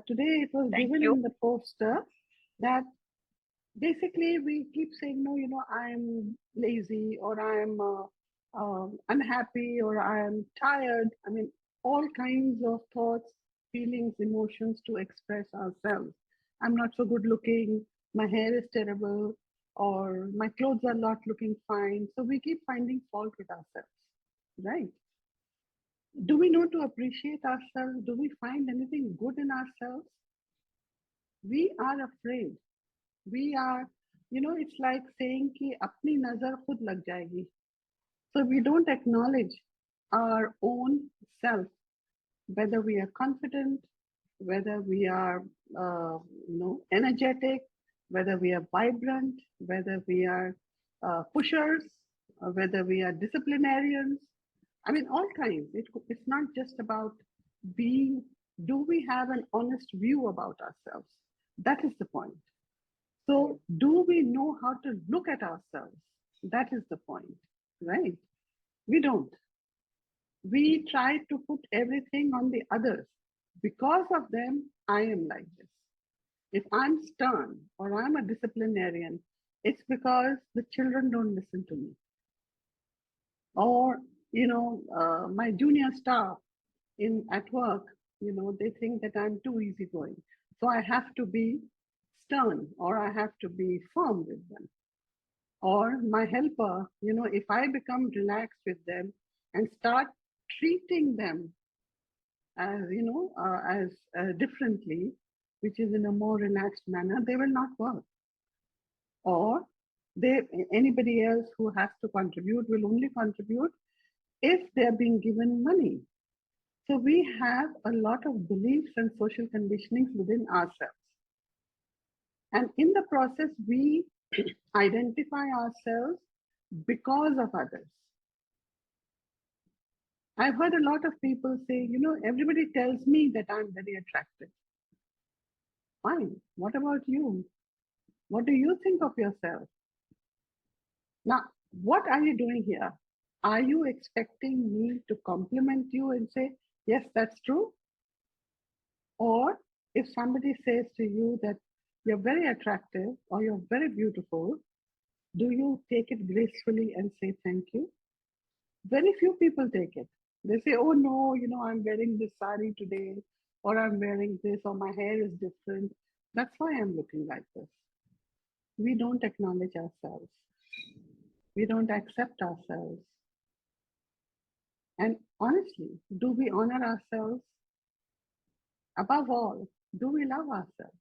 Today it was Thank given you. in the poster that basically we keep saying, no, I'm lazy or I'm unhappy or I'm tired. I mean, all kinds of thoughts, feelings, emotions to express ourselves. I'm not so good looking, my hair is terrible, or my clothes are not looking fine. So we keep finding fault with ourselves, right? Do we know to appreciate ourselves? Do we find anything good in ourselves? We are afraid. We are, it's like saying कि अपनी नजर खुद लग जाएगी. So we don't acknowledge our own self, whether we are confident, whether we are, energetic, whether we are vibrant, whether we are pushers, whether we are disciplinarians. I mean, all kinds. It's not just about being, do we have an honest view about ourselves? That is the point. So, do we know how to look at ourselves? That is the point, right? We don't. We try to put everything on the others. Because of them, I am like this. If I'm stern or I'm a disciplinarian, it's because the children don't listen to me. Or, my junior staff in at work, they think that I'm too easygoing. So I have to be stern or I have to be firm with them. Or my helper, if I become relaxed with them and start treating them as, differently, which is in a more relaxed manner, they will not work. Or they, anybody else who has to contribute will only contribute if they're being given money. So we have a lot of beliefs and social conditionings within ourselves. And in the process, we identify ourselves because of others. I've heard a lot of people say, everybody tells me that I'm very attractive. Fine. What about you? What do you think of yourself? Now, what are you doing here? Are you expecting me to compliment you and say, yes, that's true? Or if somebody says to you that you're very attractive or you're very beautiful, do you take it gracefully and say thank you? Very few people take it. They say, oh no, I'm wearing this sari today, or I'm wearing this, or my hair is different. That's why I'm looking like this. We don't acknowledge ourselves. We don't accept ourselves. And honestly, do we honor ourselves? Above all, do we love ourselves?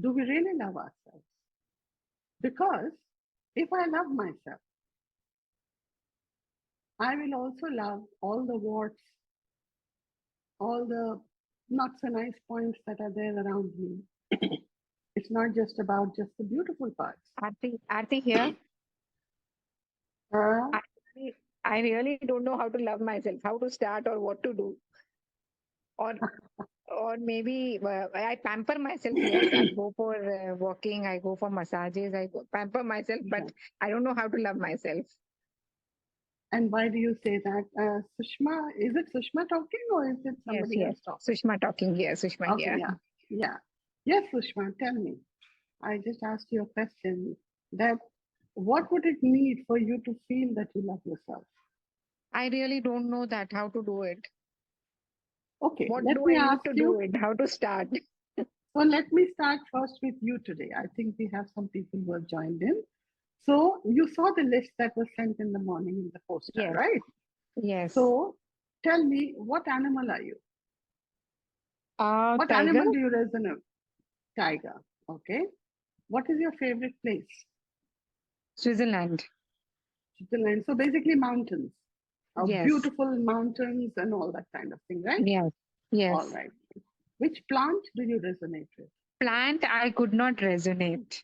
Do we really love ourselves? Because if I love myself, I will also love all the warts, all the not so nice points that are there around me. It's not just about just the beautiful parts. Aarti here. Uh, I, I really don't know how to love myself, how to start or what to do. Or maybe I pamper myself. Yes, I go for walking, I go for massages, pamper myself, but yeah. I don't know how to love myself. And why do you say that? Sushma, is it Sushma talking or is it Yes, somebody yes. else talking? Sushma talking here. Sushma Okay, here. yeah, yeah. Yes, Sushma, tell me. I just asked you a question that what would it need for you to feel that you love yourself? I really don't know that how to do it. Okay, What let do me I need ask to do you. it? How to start? So let me start first with you today. I think we have some people who have joined in. So you saw the list that was sent in the morning in the poster, Yes, right? yes. So tell me, what animal are you? What Tiger, animal do you resonate? Tiger. Okay. What is your favorite place? Switzerland. Switzerland. So basically mountains, Yes, beautiful mountains and all that kind of thing, right? yes, All yes. right. Which plant do you resonate with? Plant, I could not resonate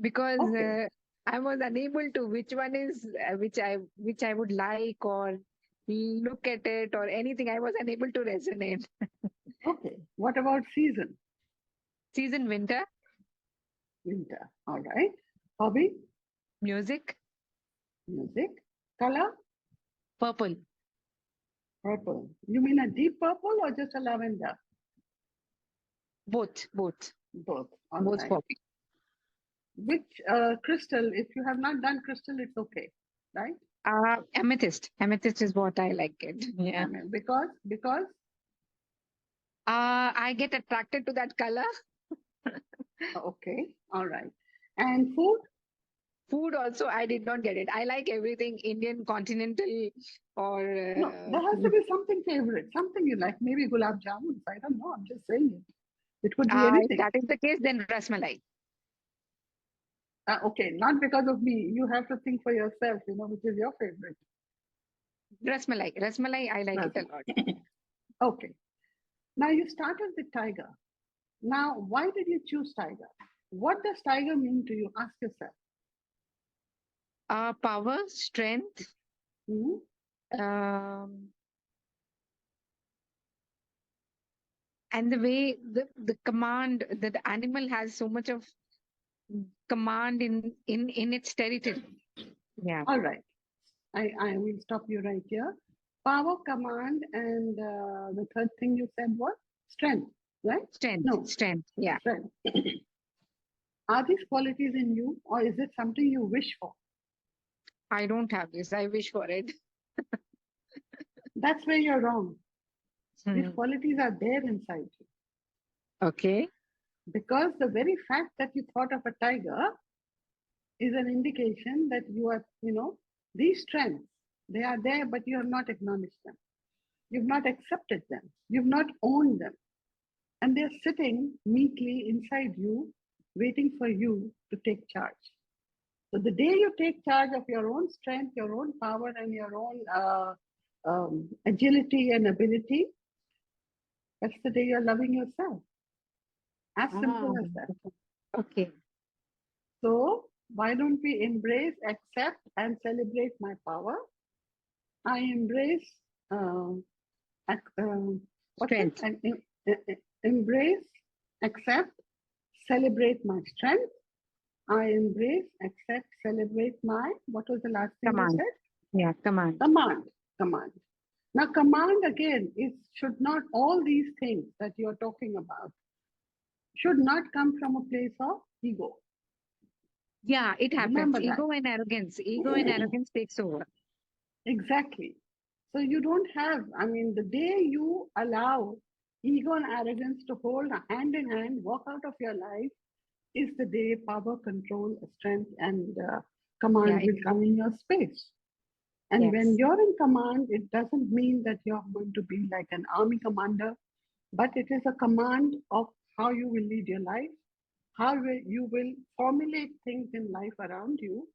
because Okay. I was unable to. Which one is which I would like or look at it or anything. I was unable to resonate. Okay. What about season? Season winter, Winter. All right. Hobby? music, Music. Color? purple. Purple. You mean a deep purple or just a lavender? Both, both, Both. All both right. for me. Which crystal? If you have not done crystal, it's okay, right? Amethyst. Amethyst is what I like it. Yeah. I mean, because I get attracted to that color. okay, all right. And food? Food also, I did not get it. I like everything Indian, continental, or No, there has to be something favorite, something you like. Maybe gulab jamuns. I don't know. I'm just saying it. It could be if anything. that is the case, then rasmalai. Okay, not because of me. You have to think for yourself. Which is your favorite. Rasmalai. Rasmalai, I like it a Rasma. lot. Okay. Now you started with tiger. Now, why did you choose tiger? What does tiger mean to you? Ask yourself. Power, strength, Hmm? um, and the way the command that the animal has so much of command in its territory. Yeah. All right. I will stop you right here. Power, command, and the third thing you said was strength, right? Strength, No, strength. Yeah. strength. Are these qualities in you, or is it something you wish for? I don't have this. I wish for it. That's where you're wrong. These Hmm. qualities are there inside you. Okay. Because the very fact that you thought of a tiger is an indication that you are, these strengths, they are there, but you have not acknowledged them. You've not accepted them. You've not owned them. And they're sitting neatly inside you, waiting for you to take charge. So the day you take charge of your own strength, your own power, and your own agility and ability, that's the day you're loving yourself. As Ah, simple as that. okay. So why don't we embrace, accept, and celebrate my power? I embrace, uh, what's it? Strength. Embrace, accept, celebrate my strength. I embrace, accept, celebrate my, what was the last thing you Command. said? Yeah, command. Command. Command. Now, command again is should not, all these things that you're talking about should not come from a place of ego. Yeah, it happens. Remember that. Ego and arrogance. Ego and arrogance takes over. Exactly. So you don't have, I mean, the day you allow ego and arrogance to hold hand in hand, walk out of your life, is the day power, control, strength, and Yeah, command it, will come in your space. And when yes. you're in command, it doesn't mean that you're going to be like an army commander, but it is a command of how you will lead your life, how you will formulate things in life around you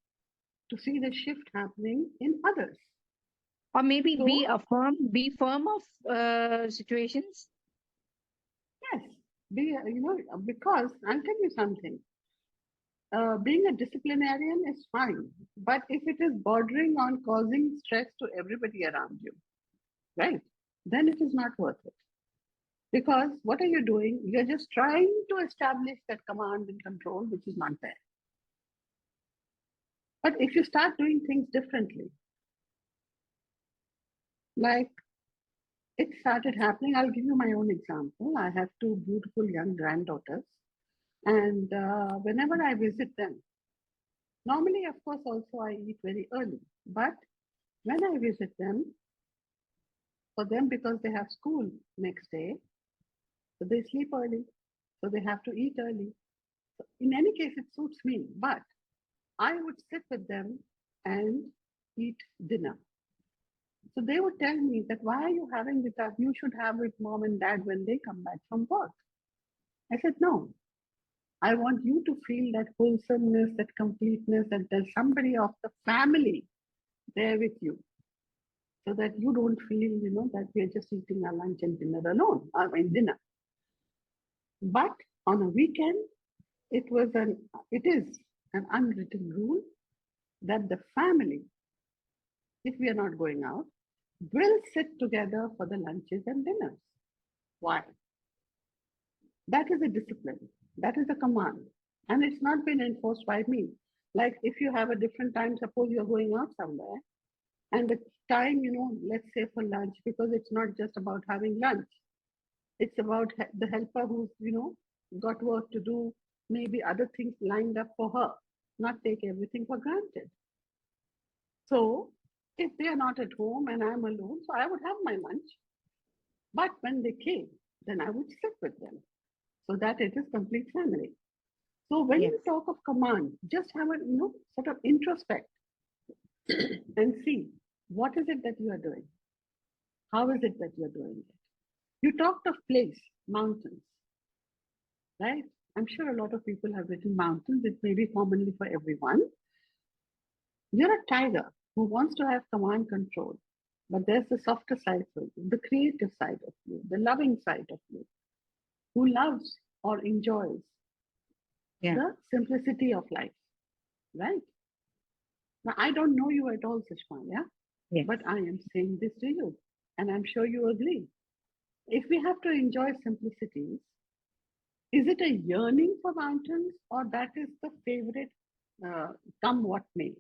to see the shift happening in others. Or maybe So, be firm of situations. yes, because I'll tell you something. Being a disciplinarian is fine, but if it is bordering on causing stress to everybody around you, right, then it is not worth it. Because what are you doing? You're just trying to establish that command and control, which is not there. But if you start doing things differently, like it started happening, I'll give you my own example. I have two beautiful young granddaughters, and whenever I visit them, normally, of course, also I eat very early, but when I visit them, for them, because they have school next day, so they sleep early, so they have to eat early. So in any case, it suits me, but I would sit with them and eat dinner. So they would tell me that why are you having with us? You should have with mom and dad when they come back from work. I said, no, I want you to feel that wholesomeness, that completeness, that there's somebody of the family there with you. So that you don't feel, that we are just eating our lunch and dinner alone, dinner. But on a weekend, it is an unwritten rule that the family, if we are not going out, will sit together for the lunches and dinners. Why? That is a discipline. That is a command. And it's not been enforced by me. Like if you have a different time, suppose you're going out somewhere, and the time, let's say for lunch, because it's not just about having lunch. It's about the helper who's, got work to do, maybe other things lined up for her, not take everything for granted. So if they are not at home and I'm alone, so I would have my lunch. But when they came, then I would sit with them so that it is complete family. So when Yes. you talk of command, just have a sort of introspect and see what is it that you are doing. How is it that you are doing it? You talked of place, mountains, right? I'm sure a lot of people have written mountains. It may be commonly for everyone. You're a tiger who wants to have command control, but there's the softer side for you, the creative side of you, the loving side of you, who loves or enjoys Yeah. the simplicity of life, right? Now, I don't know you at all, Sushma, yeah? Yes. But I am saying this to you, and I'm sure you agree. If we have to enjoy simplicities, is it a yearning for mountains or that is the favorite, uh, come what may?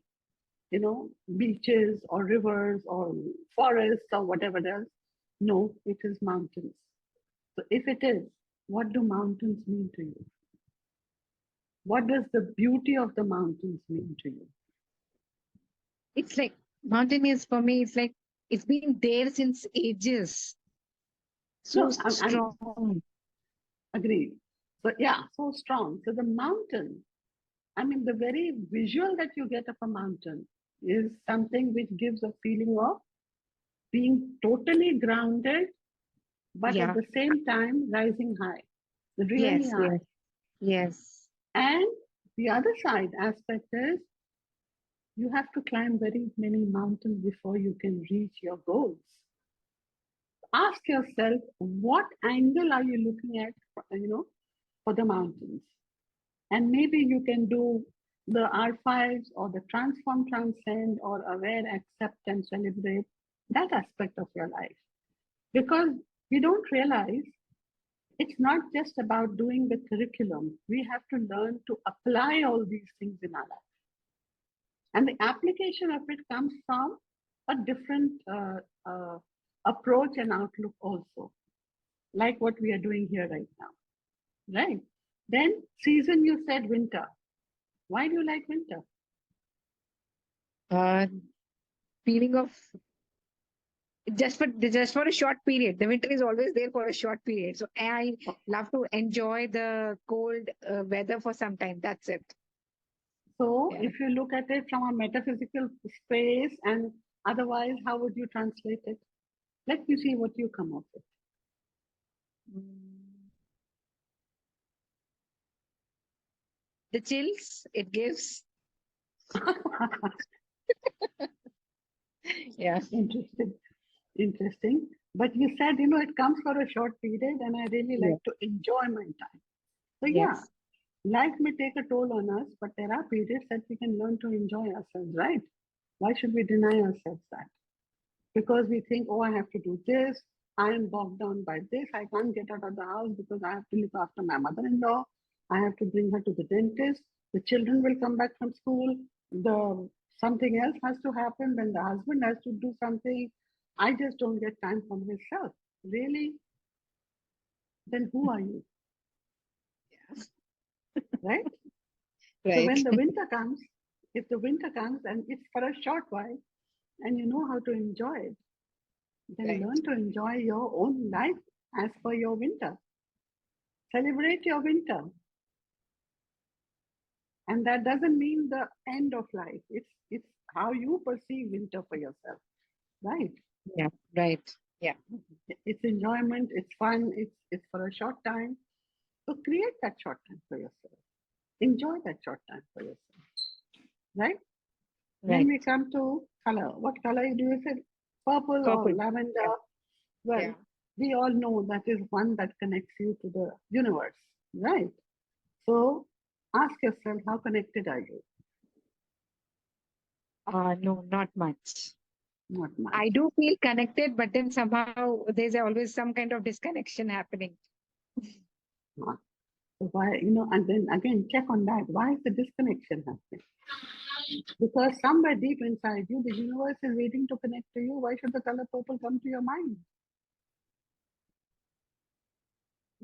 Beaches or rivers or forests or whatever else? No, it is mountains. So if it is, what do mountains mean to you? What does the beauty of the mountains mean to you? It's like mountain is for me, it's like it's been there since ages. So No, I'm strong. agreed. So yeah, so strong. So the mountain, I mean, the very visual that you get of a mountain is something which gives a feeling of being totally grounded, but at Yeah. the same time rising high, really Yes. high. Yes. Yes. And the other side aspect is you have to climb very many mountains before you can reach your goals. Ask yourself, what angle are you looking at, for the mountains? And maybe you can do the R5s or the transform, transcend, or aware, accept, and celebrate that aspect of your life. Because we don't realize it's not just about doing the curriculum. We have to learn to apply all these things in our life. And the application of it comes from a different approach and outlook also, like what we are doing here right now, right? Then season, you said winter. Why do you like winter? Uh, feeling of just for a short period. The winter is always there for a short period. So I love to enjoy the cold weather for some time. That's it. So Yeah. if you look at it from a metaphysical space and otherwise, how would you translate it? Let me see what you come up with. Mm, the chills it gives. Yeah. Interesting, interesting. But you said, it comes for a short period, and I really Yeah. like to enjoy my time. So, yeah, Yes. life may take a toll on us, but there are periods that we can learn to enjoy ourselves, right? Why should we deny ourselves that? Because we think, oh, I have to do this. I am bogged down by this. I can't get out of the house because I have to look after my mother in law. I have to bring her to the dentist. The children will come back from school. The something else has to happen. Then the husband has to do something. I just don't get time for myself. Really? Then who are you? Right? So Right. when the winter comes, if the winter comes and it's for a short while and you know how to enjoy it, then Right. learn to enjoy your own life as per your winter. Celebrate your winter. And that doesn't mean the end of life. It's how you perceive winter for yourself, right? Yeah. Right. Yeah. It's enjoyment, it's fun, it's for a short time. So create that short time for yourself. Enjoy that short time for yourself, right? Then Right. we come to color. What color do you say? Purple or Purple. lavender? Yeah. Well, Yeah. we all know that is one that connects you to the universe, right? So ask yourself, how connected are you? No, not much. Not much. I do feel connected, but then somehow there's always some kind of disconnection happening. Not. So why, and then again, check on that. Why is the disconnection happening? Because somewhere deep inside you, the universe is waiting to connect to you. Why should the color purple come to your mind?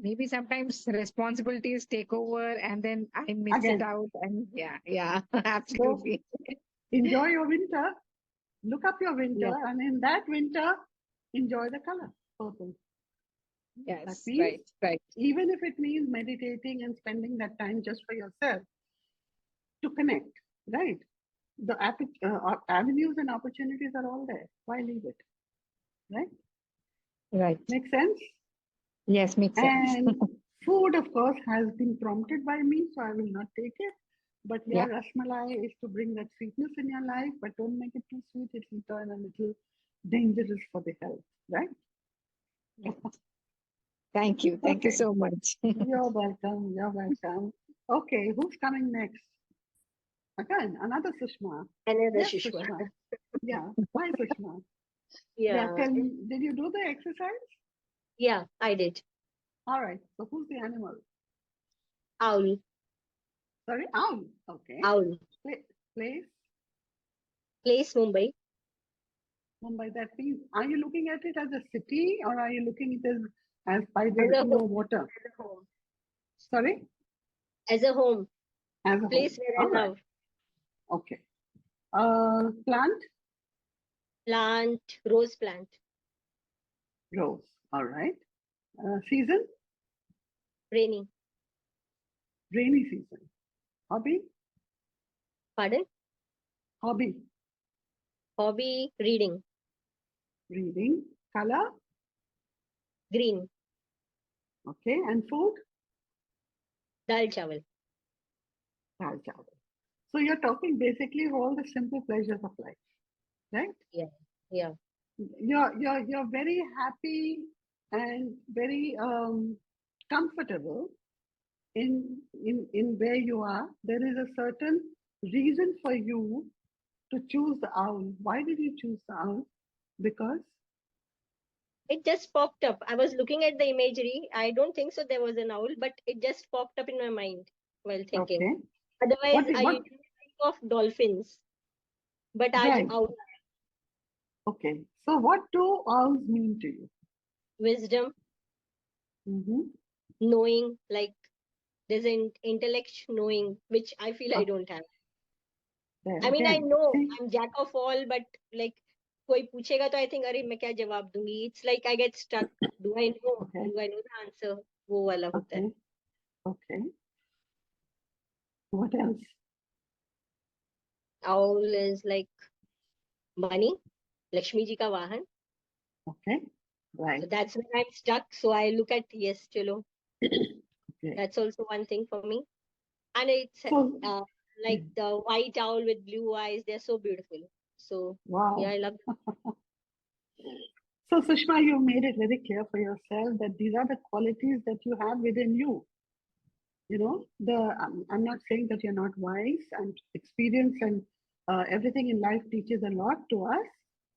maybe sometimes responsibilities take over and then I miss it Again, out. And yeah, so absolutely. enjoy your winter. Look up your winter, Yeah, and in that winter, enjoy the color purple. That yes, means right, right. even if it means meditating and spending that time just for yourself to connect, right? The avenues and opportunities are all there. Why leave it, right? Right. Make sense? Yes, makes sense. And food, of course, has been prompted by me, so I will not take it. But yeah, Yeah. rasmalai is to bring that sweetness in your life, but don't make it too sweet. It will turn a little dangerous for the health, right? Right. Thank you. Thank you Okay, so much. you're welcome. You're welcome. Okay, who's coming next? Again, another Sushma. Another Yes, Shushma. Sushma. Yeah, why Sushma? Yeah, Yeah, tell me, did you do the exercise? yeah, I did. All right, so who's the animal? Owl, Sorry, owl. Okay. owl. Place, Place Mumbai. Mumbai. That means, are you looking at it as a city or are you looking at it as by As the, a home. water? As a home. Sorry, As a home. as a home. Place where All I right. love. Okay. Plant, Plant, rose plant. rose. All right. Season, Rainy. rainy season. Hobby, Pardon? hobby, Hobby, reading. reading. Color, Green. okay. And food, Dal chawal. dal chawal. So you're talking basically of all the simple pleasures of life, right? Yeah, yeah. You're very happy and very comfortable in where you are. There is a certain reason for you to choose the owl. Why did you choose the owl? Because It just popped up. I was looking at the imagery. I don't think so there was an owl, but it just popped up in my mind while thinking. okay, Otherwise, I what usually think of dolphins. But aaj right? owl. Okay, so what do owls mean to you? Wisdom, Mm-hmm. knowing, like there's an intellect knowing, which I feel I Okay, don't have. there I mean, I again. know See, I'm jack of all, but like कोई पूछेगा तो I think अरे मैं क्या जवाब दूंगी. It's like I get stuck. Do I know? okay, Do I know the answer? वो वाला होता है. okay, okay. What else? Owl is like money, Lakshmi ji का वाहन. Okay, So right. that's when I'm stuck. So I look at yes, chalo. Okay. That's also one thing for me. And it's So, like the white owl with blue eyes. They're so beautiful. So yeah, wow. I love So, Sushma, you made it very clear for yourself that these are the qualities that you have within you. I'm not saying that you're not wise, and experience and everything in life teaches a lot to us.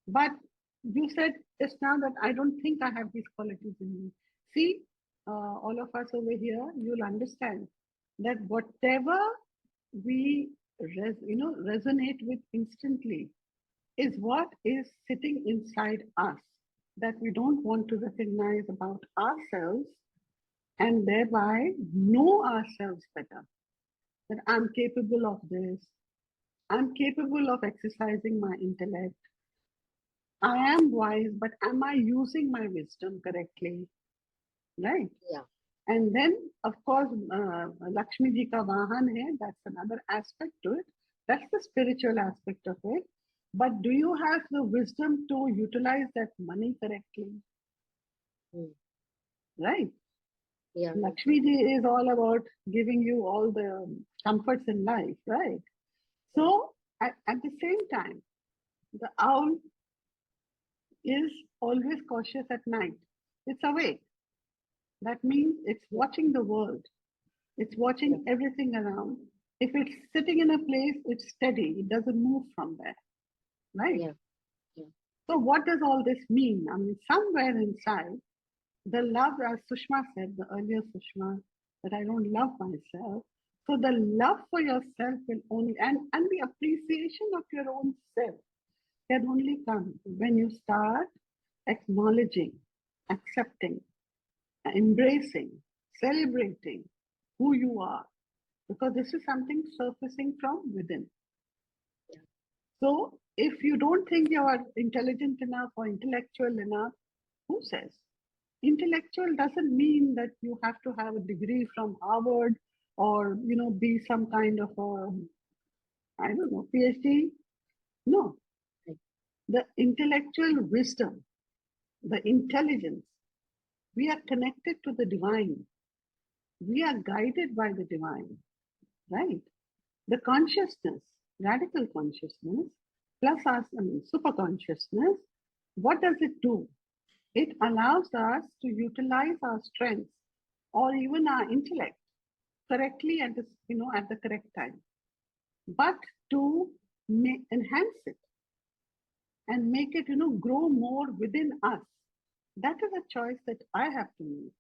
But you said just now that I don't think I have these qualities in me. See, all of us over here, you'll understand that whatever we resonate with instantly is what is sitting inside us that we don't want to recognize about ourselves and thereby know ourselves better. That I'm capable of this, I'm capable of exercising my intellect, I am wise, but am I using my wisdom correctly? Right? yeah. And then, of course, Lakshmi Ji ka Vahan hai, that's another aspect to it. That's the spiritual aspect of it. But do you have the wisdom to utilize that money correctly? Mm, Right? yeah. Lakshmi Ji is all about giving you all the comforts in life, right? So at the same time, the owl is always cautious at night. It's awake. That means it's Yeah. watching the world. It's Yeah. watching everything around. If it's sitting in a place, it's steady. It doesn't move from there, right? Yeah. Yeah. So what does all this mean? I mean, somewhere inside, the love, as Sushma said, the earlier Sushma, that I don't love myself. So the love for yourself will only, and the appreciation of your own self can only come when you start acknowledging, accepting, embracing. celebrating who you are, because this is something surfacing from within. So if you don't think you are intelligent enough or intellectual enough, who says? Intellectual doesn't mean that you have to have a degree from Harvard or be some kind of a, I don't know, PhD. No, the intellectual wisdom, the intelligence, we are connected to the divine. We are guided by the divine, right? The consciousness, radical consciousness, plus us, super consciousness, what does it do? It allows us to utilize our strengths or even our intellect correctly at the correct time, but to enhance it and make it grow more within us. That is a choice that I have to make.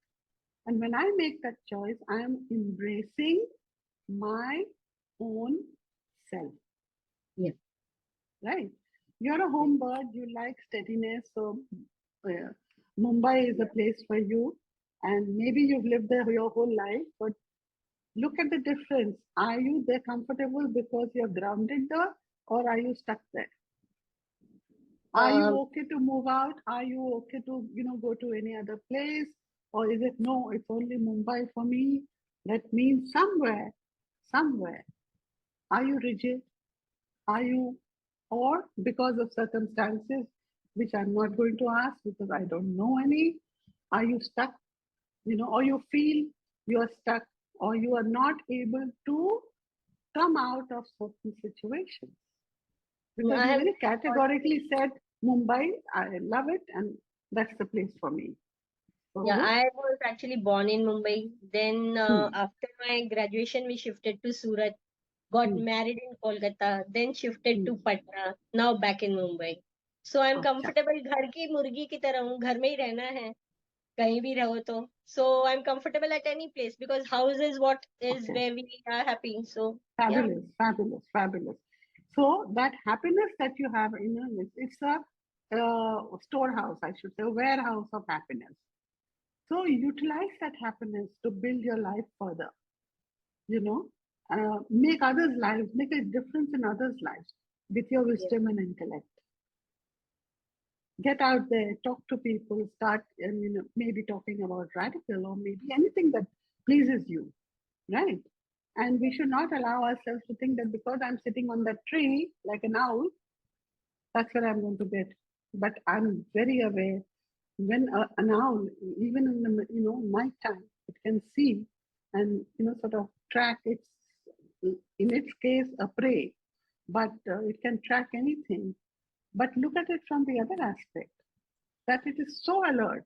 And when I make that choice, I am embracing my own self. Yeah. Right? You're a home bird, you like steadiness, so Mumbai is a place for you, and maybe you've lived there your whole life, but look at the difference. Are you there comfortable because you're grounded there, or are you stuck there? Are you okay to move out? Are you okay to go to any other place? Or is it no, it's only Mumbai for me? That means somewhere. Are you rigid? Are you, or because of circumstances which I'm not going to ask because I don't know any, are you stuck? Or you feel you are stuck, or you are not able to come out of certain situations. Because I you have very categorically said, Mumbai, I love it, and that's the place for me. Yeah, So, I was actually born in Mumbai. Then after my graduation, we shifted to Surat, got married in Kolkata, then shifted to Patna, now back in Mumbai. So I'm comfortable. घर की मुर्गी की तरह हूँ, घर में ही रहना है, कहीं भी रहो तो. So I'm comfortable at any place because house is what is where we are happy. So yeah. fabulous. So that happiness that you have it's a storehouse, I should say, a warehouse of happiness. So utilize that happiness to build your life further. Make others' lives, make a difference in others' lives with your wisdom and intellect. Get out there, talk to people, start, maybe talking about Redikall or maybe anything that pleases you, right? And we should not allow ourselves to think that because I'm sitting on that tree like an owl, that's where I'm going to get. But I'm very aware when an owl, even in the night time, it can see and sort of track its, in its case, a prey, but it can track anything. But look at it from the other aspect, that it is so alert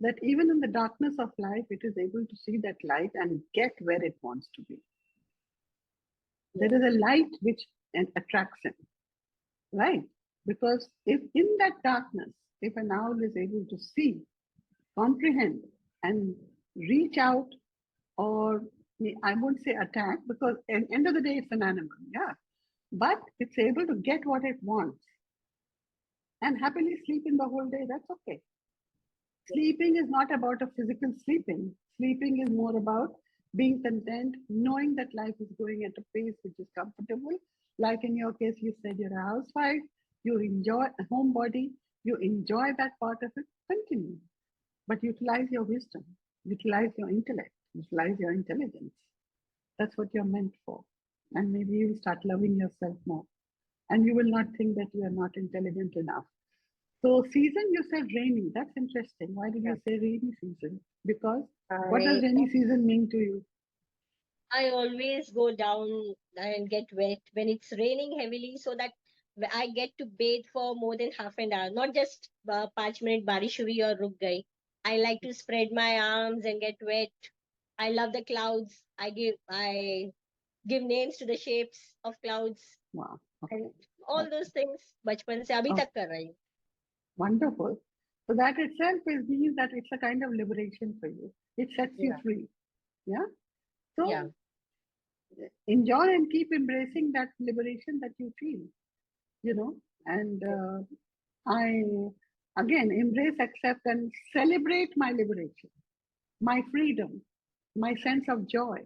that even in the darkness of life, it is able to see that light and get where it wants to be. There is a light which attracts him, right? Because if in that darkness, if an owl is able to see, comprehend, and reach out, or I won't say attack, because at the end of the day, it's an animal, yeah. But it's able to get what it wants and happily sleep in the whole day, that's okay. Sleeping is not about a physical sleeping. Sleeping is more about being content, knowing that life is going at a pace which is comfortable. Like in your case, you said you're a housewife, you enjoy a homebody, you enjoy that part of it, continue. But utilize your wisdom, utilize your intellect, utilize your intelligence. That's what you're meant for. And maybe you'll start loving yourself more. And you will not think that you are not intelligent enough. So season, you said rainy. That's interesting. Why did you say rainy season? Because what does rainy season mean to you? I always go down and get wet when it's raining heavily so that I get to bathe for more than half an hour, not just 5 minute barish hui or ruk gayi. I like to spread my arms and get wet. I love the clouds. I give names to the shapes of clouds. Wow. And all those things बचपन से अभी तक कर रही हूँ. Wonderful. So that itself means that it's a kind of liberation for you. It sets you free. Yeah. So enjoy and keep embracing that liberation that you feel, and I again embrace, accept, and celebrate my liberation, my freedom. my sense of joy.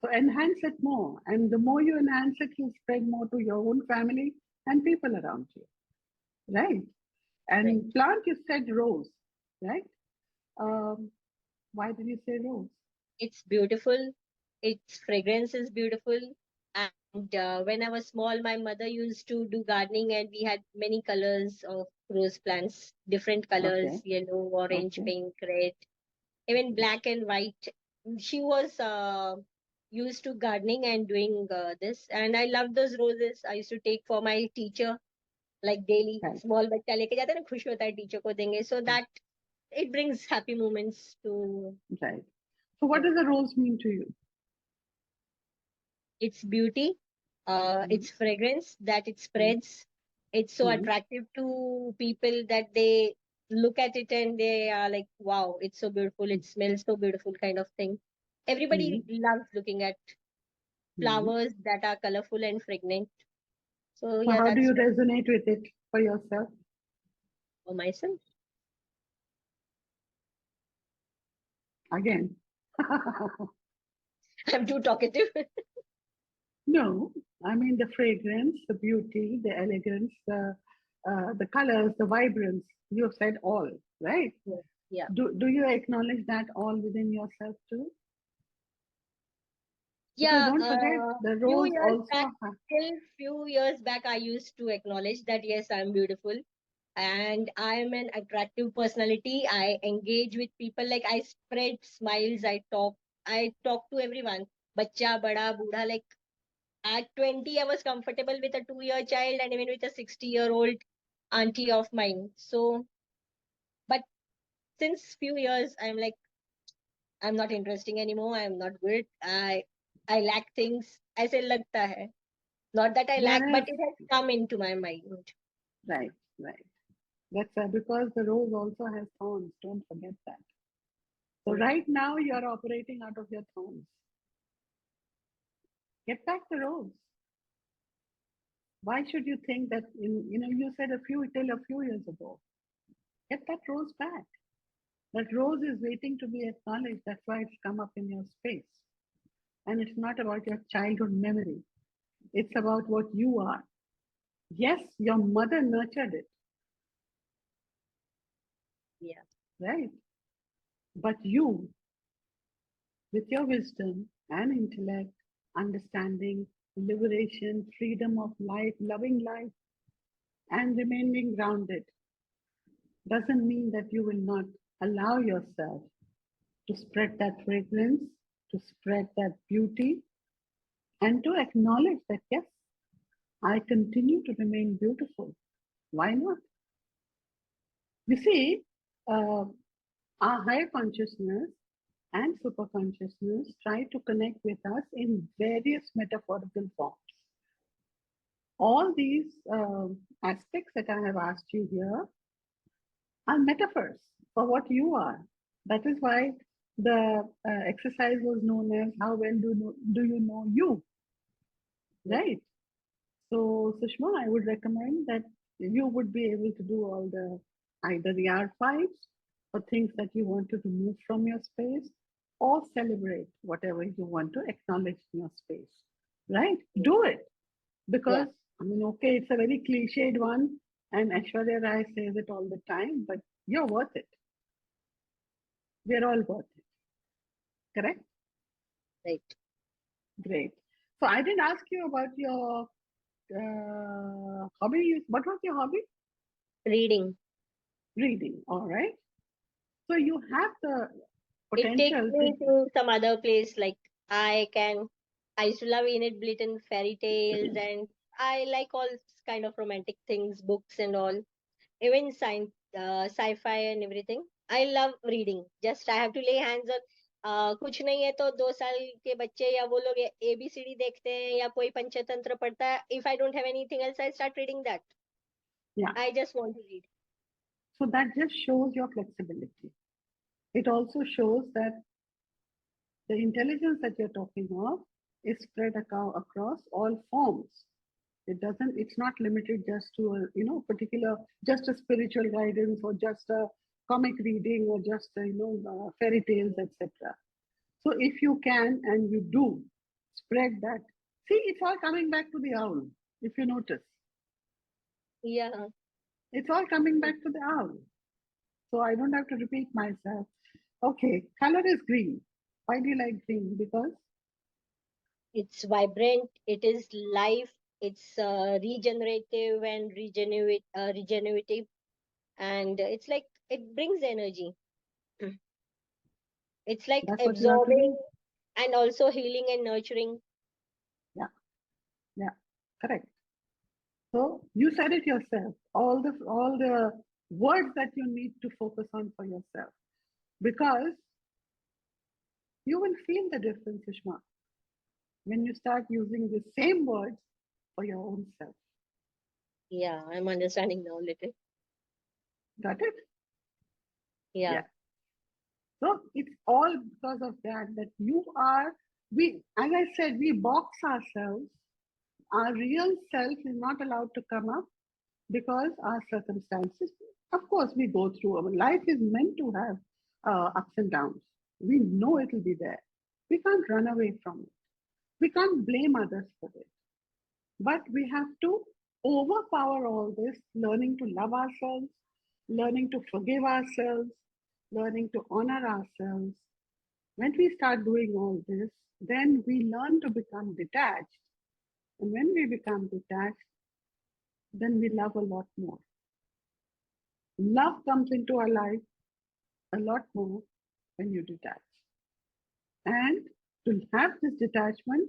So enhance it more. And the more you enhance it, you spread more to your own family and people around you. Right? Right. And plant, you said rose, right? Um, why did you say rose? It's beautiful. Its fragrance is beautiful. And when I was small, my mother used to do gardening, and we had many colors of rose plants, different Okay, colors, yellow, orange, okay. pink, red, even black and white. She was used to gardening and doing this, and I loved those roses. I used to take for my teacher like daily. Right, Small बच्चा लेके जाता है ना, खुश होता है teacher को देंगे. So that it brings happy moments to right. So what yeah. does a rose mean to you? Its beauty, Mm-hmm. its fragrance that it spreads. It's so Mm-hmm. attractive to people that they look at it and they are like, wow, it's so beautiful. It smells so beautiful, kind of thing. Mm-hmm. Everybody loves looking at Mm-hmm. flowers that are colorful and fragrant. So So yeah, how do that's you why resonate with it for yourself? for myself. Again. I'm too talkative. No, I mean the fragrance, the beauty, the elegance, the colors, the vibrance. You have said all, right? Yeah. Yeah. Do you acknowledge that all within yourself too? Because Yeah, don't forget, the few rose years back, also has. till few years back, I used to acknowledge that yes, I'm beautiful and I am an attractive personality. I engage with people, like I spread smiles, I talk to everyone. Bacha, bada, buddha, like at 20, I was comfortable with a 2-year child and even with a 60-year-old auntie of mine. So, but since few years, I'm like, I'm not interesting anymore. I'm not good. I lack things. I say lagta hai. Not that I lack, There but is, it has come into my mind. right, right. That's because the rose also has thorns. Don't forget that. So Mm. right now you are operating out of your thorns. Get back the rose. Why should you think that you said a few years ago. Get that rose back. That rose is waiting to be acknowledged. That's why it's come up in your space. And it's not about your childhood memory. It's about what you are. Yes, your mother nurtured it, Yeah. right? But you, with your wisdom and intellect, understanding, liberation, freedom of life, and remaining grounded, doesn't mean that you will not allow yourself to spread that fragrance, to spread that beauty, and to acknowledge that, yes, I continue to remain beautiful. Why not? You see, uh, our higher consciousness and super consciousness try to connect with us in various metaphorical forms. All these aspects that I have asked you here are metaphors for what you are. That is why the exercise was known as how well do you know you, Yeah. right? So, Sushma, I would recommend that you would be able to do all the either the R5s or things that you want to remove from your space or celebrate whatever you want to acknowledge in your space, right? Do it Yeah. because, I mean, okay, it's a very cliched one, and Aishwarya Rai says it all the time, but you're worth it. We're all worth it, correct? Right. Great. So, I didn't ask you about your hobby. What was your hobby? Reading. Reading, all right. So you have the It takes potential to, me to some other place. Like I used to love Enid Blyton fairy tales, and I like all kind of romantic things, books and all, even science, sci-fi and everything. I love reading. Just I have to lay hands on. कुछ नहीं है तो 2 साल के बच्चे या वो लोग ABCD देखते हैं या कोई पंचतंत्र पढ़ता है. If I don't have anything else, I start reading that. yeah. I just want to read. So that just shows your flexibility. It also shows that the intelligence that you're talking of is spread across all forms. It's not limited just to a, particular, just a spiritual guidance or just a comic reading or just, fairy tales, etc. So if you can and you do, spread that. See, it's all coming back to the owl, if you notice. Yeah. It's all coming back to the owl. So I don't have to repeat myself. Okay, color is green. Why do you like green? Because It's vibrant, it is life, it's regenerative and regenerative, and it's like it brings energy. It's like that's what you have to absorbing do. and also healing and nurturing. Yeah, yeah, correct. So you said it yourself. All the words that you need to focus on for yourself, because you will feel the difference, Sushma, when you start using the same words for your own self. Yeah, I'm understanding now a little. Got it? Yeah. Yeah. So it's all because of that that you are, we, as I said, we box ourselves. Our real self is not allowed to come up because our circumstances, of course, we go through. Our life is meant to have ups and downs. We know it will be there. We can't run away from it. We can't blame others for it. But we have to overpower all this, learning to love ourselves, learning to forgive ourselves, learning to honor ourselves. When we start doing all this, then we learn to become detached. And when we become detached, then we love a lot more. Love comes into our life a lot more when you detach. And to have this detachment,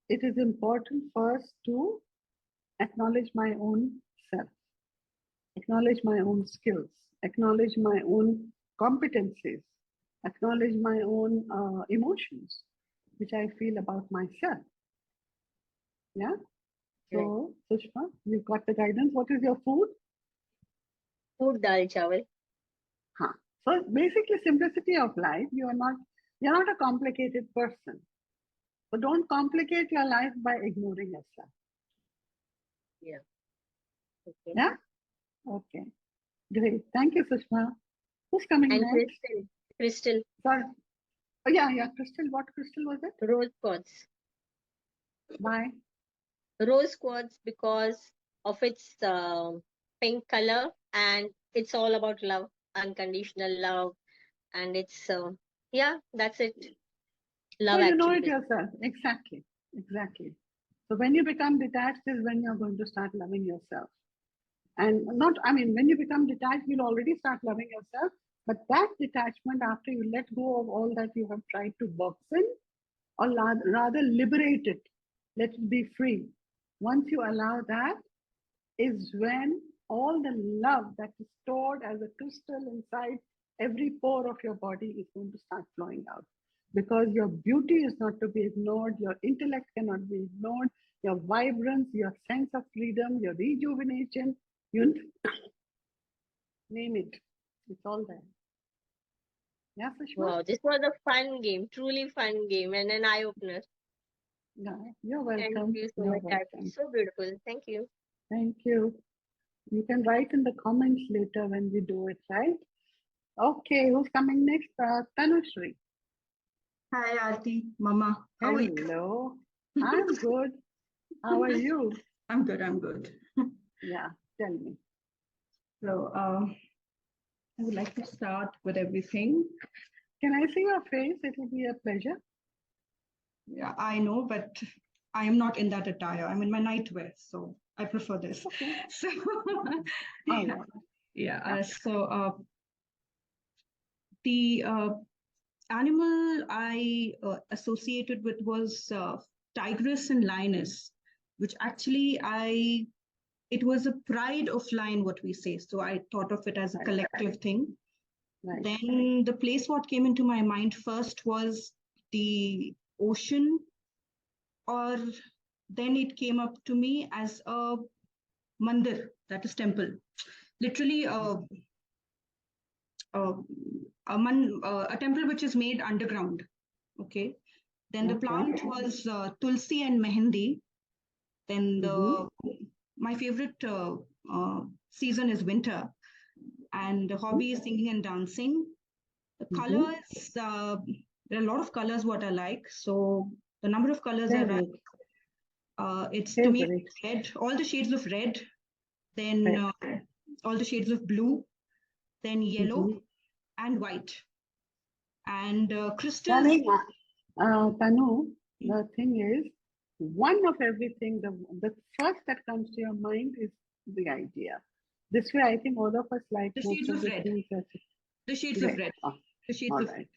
it is important first to acknowledge my own self, acknowledge my own skills, acknowledge my own competencies, acknowledge my own emotions, which I feel about myself. Yeah. Right. So, Sushma, you've got the guidance. What is your food? Food dal chawal. Huh. So basically, simplicity of life. You're not a complicated person. So don't complicate your life by ignoring yourself. Yeah. Okay. Yeah. Okay. Great. Thank you, Sushma. Who's coming And next? crystal, Sorry. Oh, yeah, yeah. Crystal. What crystal was it? rose quartz. Why? Rose quartz because of its pink color, and it's all about love, unconditional love, and it's yeah, that's it. So Love you know actually. it yourself. Exactly. Exactly. So when you become detached is when you're going to start loving yourself. And not, I mean, when you become detached, you'll already start loving yourself. But that detachment, after you let go of all that you have tried to box in, or rather liberate it, let it be free. Once you allow that, is when all the love that is stored as a crystal inside every pore of your body is going to start flowing out. Because your beauty is not to be ignored, your intellect cannot be ignored, your vibrance, your sense of freedom, your rejuvenation, you name it, it's all there. Yeah, Sushma? Wow, this was a fun game, truly fun game, and an eye opener. Yeah, you're Thank welcome. you so You're much, Aarti. welcome. So beautiful. Thank you. Thank you. You can write in the comments later when we do it, right? Okay, who's coming next? Tanushri. Hi, Aarti, Mama. How are you? Hello. I'm good. How are you? I'm good. I'm good. Yeah, tell me. So, I would like to start with everything. Can I see your face? It will be a pleasure. Yeah, I know, but I am not in that attire. I'm in my nightwear, so I prefer this. Okay. So, All yeah, right. yeah. The animal I associated with was tigress and lioness, which actually it was a pride of lion, what we say. So I thought of it as a Right. collective thing. Right. Then the place what came into my mind first was the ocean, or then it came up to me as a mandir, that is temple. Literally a temple which is made underground. Okay. Then the Okay. plant was tulsi and mehendi. Then my favorite season is winter, and the hobby is singing and dancing. The colors, There are a lot of colors what I like. So the number of colors I like, it's to me Favorite. red, all the shades of red, then Red. all the shades of blue, then yellow Mhm. and white. And crystals. Darling, Tanu, the thing is, one of everything, the first that comes to your mind is the idea. This way, I think all of us like The most shades of of the red. things that The shades of red. red. Oh, The shades all of right. red.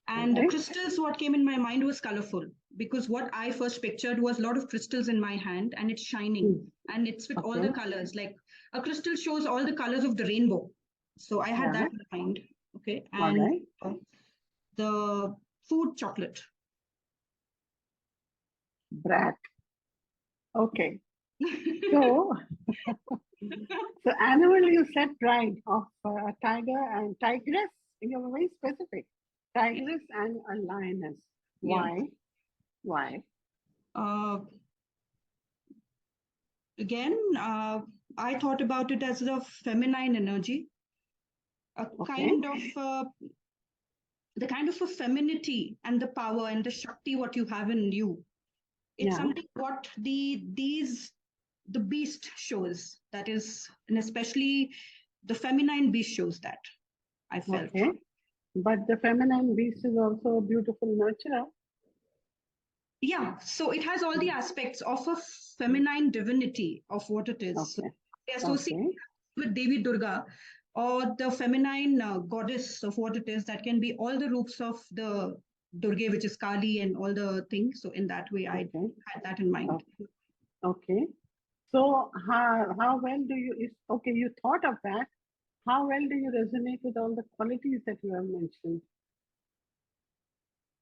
All And the right. crystals, what came in my mind was colorful, because what I first pictured was a lot of crystals in my hand and it's shining and it's with all the Okay. colors. Like a crystal shows all the colors of the rainbow. So I had Yeah. that in mind. Okay. All And right. the food chocolate. Brat. Okay. So, so animal you said pride of a tiger and tigress. You were very specific. Tigress and a lioness. Yeah. Why? Why? Again, I thought about it as a feminine energy, a Okay. kind of the kind of a femininity and the power and the shakti what you have in you. It's Yeah. something what the beast shows, that is, and especially the feminine beast shows that, I felt. Okay. But the feminine beast is also a beautiful nurturer. Yeah, so it has all the aspects of a feminine divinity of what it is. So Okay. they associate Okay. with Devi Durga, or the feminine goddess of what it is, that can be all the roots of the Durga, which is Kali and all the things. So in that way, I Okay. had that in mind. Okay. Okay. So how well do you is okay, you thought of that. How well do you resonate with all the qualities that you have mentioned?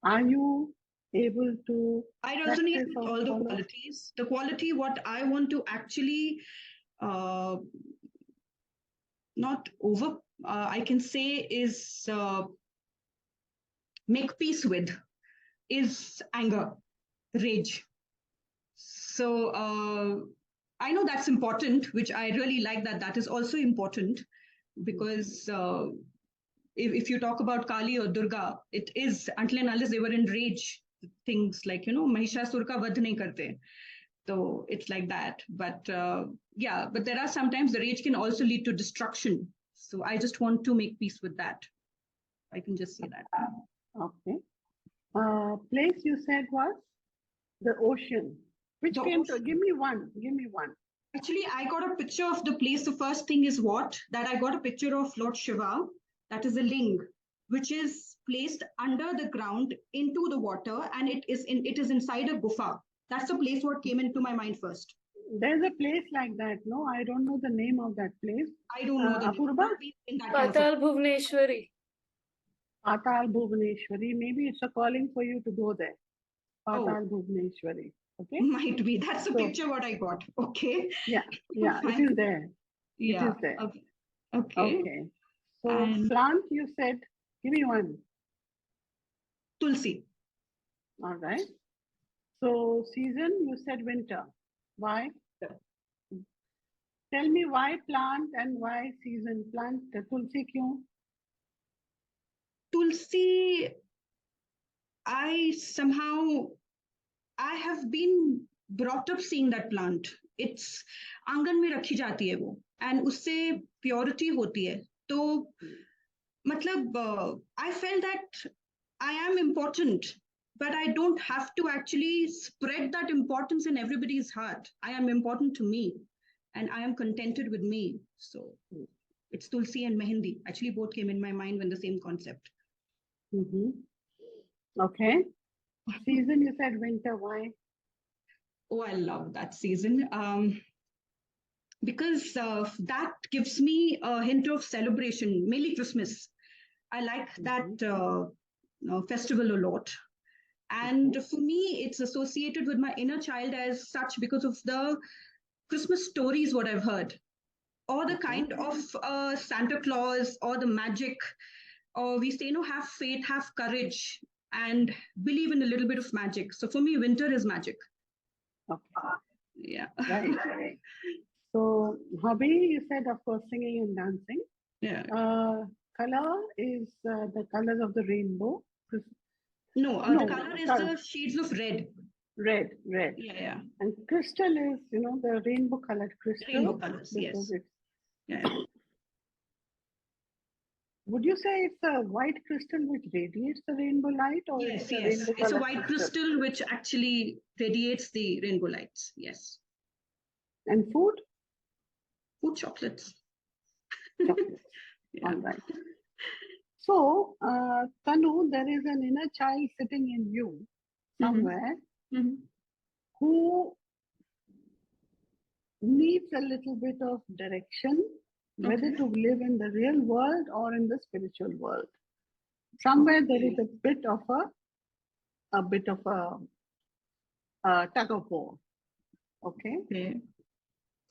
Are you able to I resonate practice with or all the follow? qualities. The quality what I want to actually uh, not over, I can say, is make peace with, is anger, rage. So I know that's important, which I really like, that that is also important, because if you talk about Kali or Durga, it is until and unless they were in rage, things like, Mahishasur ka vadh nahi karte. So it's like that. But yeah, but there are sometimes the rage can also lead to destruction. So I just want to make peace with that. I can just say that. Okay. Place you said was the ocean. Which The came to ocean. give me one. Give me one. Actually, I got a picture of the place. The first thing is what? That I got a picture of Lord Shiva. That is a ling, which is placed under the ground into the water, and it is inside a gufa. That's the place what came into my mind first. There's a place like that. No, I don't know the name of that place. I don't know the name. Apurva? In that kind of a, Patal Bhuvneshwari. Atal Bhuvaneshwari. Maybe it's a calling for you to go there. oh, Patal Bhuvaneshwari. Okay. might be. That's the So picture what I got. Okay. yeah, yeah, it Fine. is there. It Yeah. is there. Okay. Okay. Okay. So And plant you said, give me one. Tulsi. All right. So season you said winter. Why? Tell me why plant and why season. Plant tulsi kyun? Tulsi, I have been brought up seeing that plant. It's आंगन में रखी जाती है वो, and उससे purity होती है. तो मतलब I felt that I am important, but I don't have to actually spread that importance in everybody's heart. I am important to me, and I am contented with me. So it's Tulsi and Mehendi. Actually, both came in my mind when the same concept. Mm-hmm. Okay. Season you said winter. Why? Oh, I love that season. Because that gives me a hint of celebration, mainly Christmas. I like that festival a lot. And for me, it's associated with my inner child as such because of the Christmas stories, what I've heard, or the kind of Santa Claus, or the magic, or we say, have faith, have courage, and believe in a little bit of magic. So for me, winter is magic. Okay. Yeah. Right. So hobby you said, of course, singing and dancing. Yeah. Color is the colors of the rainbow. No, the No, color is color. the shades of red. Red. Yeah. And crystal is, the rainbow colored crystal. Rainbow colors, because yes. it's, Yeah. would you say it's a white crystal which radiates the rainbow light, or Yes, it's a yes. rainbow It's a colored white crystal which actually radiates the rainbow lights. Yes. And food? Food, chocolates. Chocolates. Yeah. All right. So, Tanu, there is an inner child sitting in you somewhere who needs a little bit of direction, whether to live in the real world or in the spiritual world. Somewhere there is a bit of a tug of war. Okay.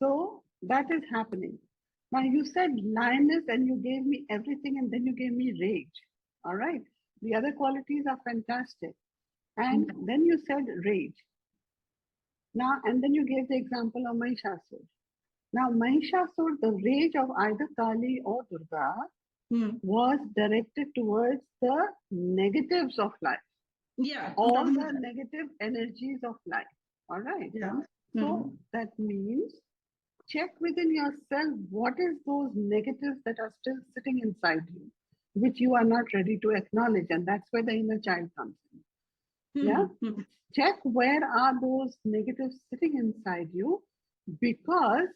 So that is happening. Now you said lioness and you gave me everything and then you gave me rage. All right. The other qualities are fantastic. And then you said rage. Now, and then you gave the example of Mahishasur. Now, Mahishasur, the rage of either Kali or Durga was directed towards the negatives of life. Yeah. All the negative energies of life. All right. Yeah. So that means check within yourself what is those negatives that are still sitting inside you, which you are not ready to acknowledge. And that's where the inner child comes in. Yeah. Check where are those negatives sitting inside you, because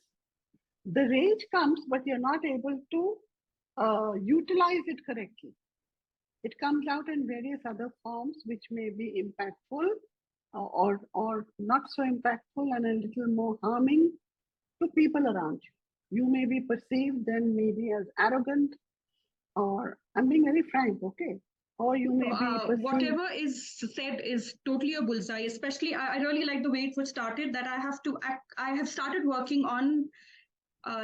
the rage comes, but you're not able to utilize it correctly. It comes out in various other forms, which may be impactful or not so impactful and a little more harming to people around you. You may be perceived then maybe as arrogant, or I'm being very frank, okay? Or you may be perceived. Whatever is said is totally a bullseye. Especially, I really like the way it was started. That I have started working on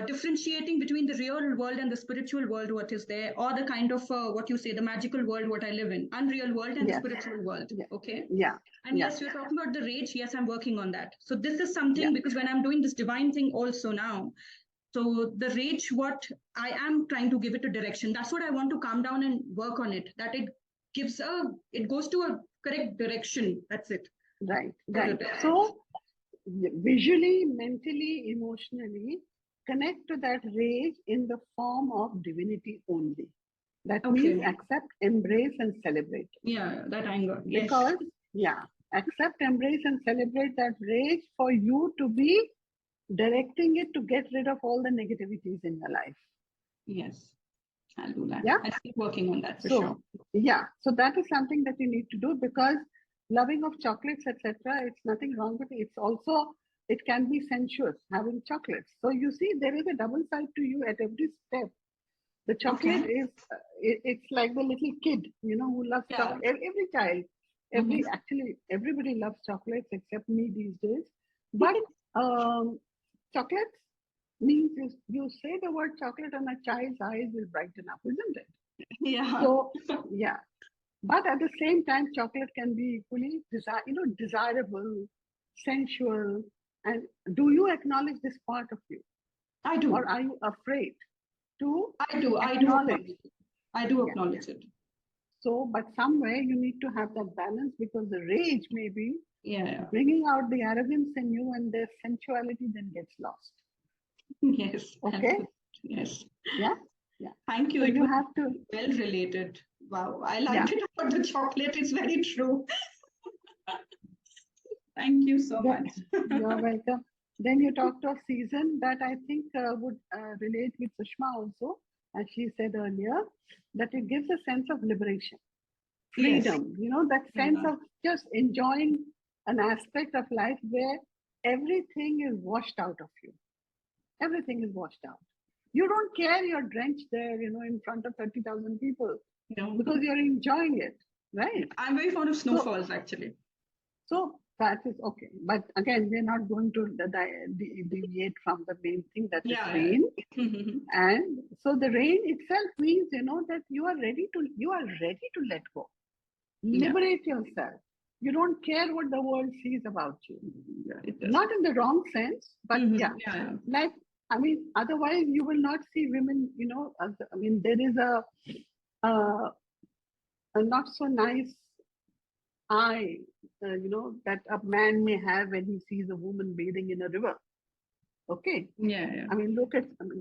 differentiating between the real world and the spiritual world, what is there, or the kind of what you say, the magical world, what I live in, unreal world and the spiritual world. Okay. Yeah. And yes, you're talking about the rage. Yes, I'm working on that. So this is something, because when I'm doing this divine thing also now, so the rage, what I am trying to give it a direction. That's what I want to calm down and work on it. That it goes to a correct direction. That's it. Right. So visually, mentally, emotionally, connect to that rage in the form of divinity only. That means accept, embrace, and celebrate. Yeah, that anger. Because, accept, embrace, and celebrate that rage for you to be directing it to get rid of all the negativities in your life. Yes, I'll do that. Yeah, I'll keep working on that for sure. Yeah, so that is something that you need to do, because loving of chocolates, etc., it's nothing wrong with it. It's also, it can be sensuous having chocolates. So you see, there is a double side to you at every step. The chocolate is, it's like the little kid, who loves chocolate. Every child, actually, everybody loves chocolates except me these days. But chocolates means you say the word chocolate and a child's eyes will brighten up, isn't it? Yeah. So, but at the same time, chocolate can be equally desirable, sensual. And do you acknowledge this part of you? I do. Or are you afraid to I do acknowledge it. So, but somewhere you need to have that balance, because the rage may be bringing out the arrogance in you, and the sensuality then gets lost. Yes. Okay. Yes. Yeah. Thank you. So it you was have to well related. Wow, I liked it about the chocolate. It's very true. Thank you so much. You're welcome. Then you talked of season, that I think would relate with Sushma also, as she said earlier, that it gives a sense of liberation, freedom, that sense of just enjoying an aspect of life where everything is washed out of you. Everything is washed out. You don't care you're drenched there, in front of 30,000 people, because you're enjoying it, right? I'm very fond of snowfalls, actually. So that is okay. But again, we're not going to deviate from the main thing, that is rain. And so the rain itself means, that you are ready to let go. Liberate yourself. You don't care what the world sees about you. Not in the wrong sense, but like, otherwise you will not see women, there is a not so nice eye, that a man may have when he sees a woman bathing in a river. Okay. Yeah. I mean,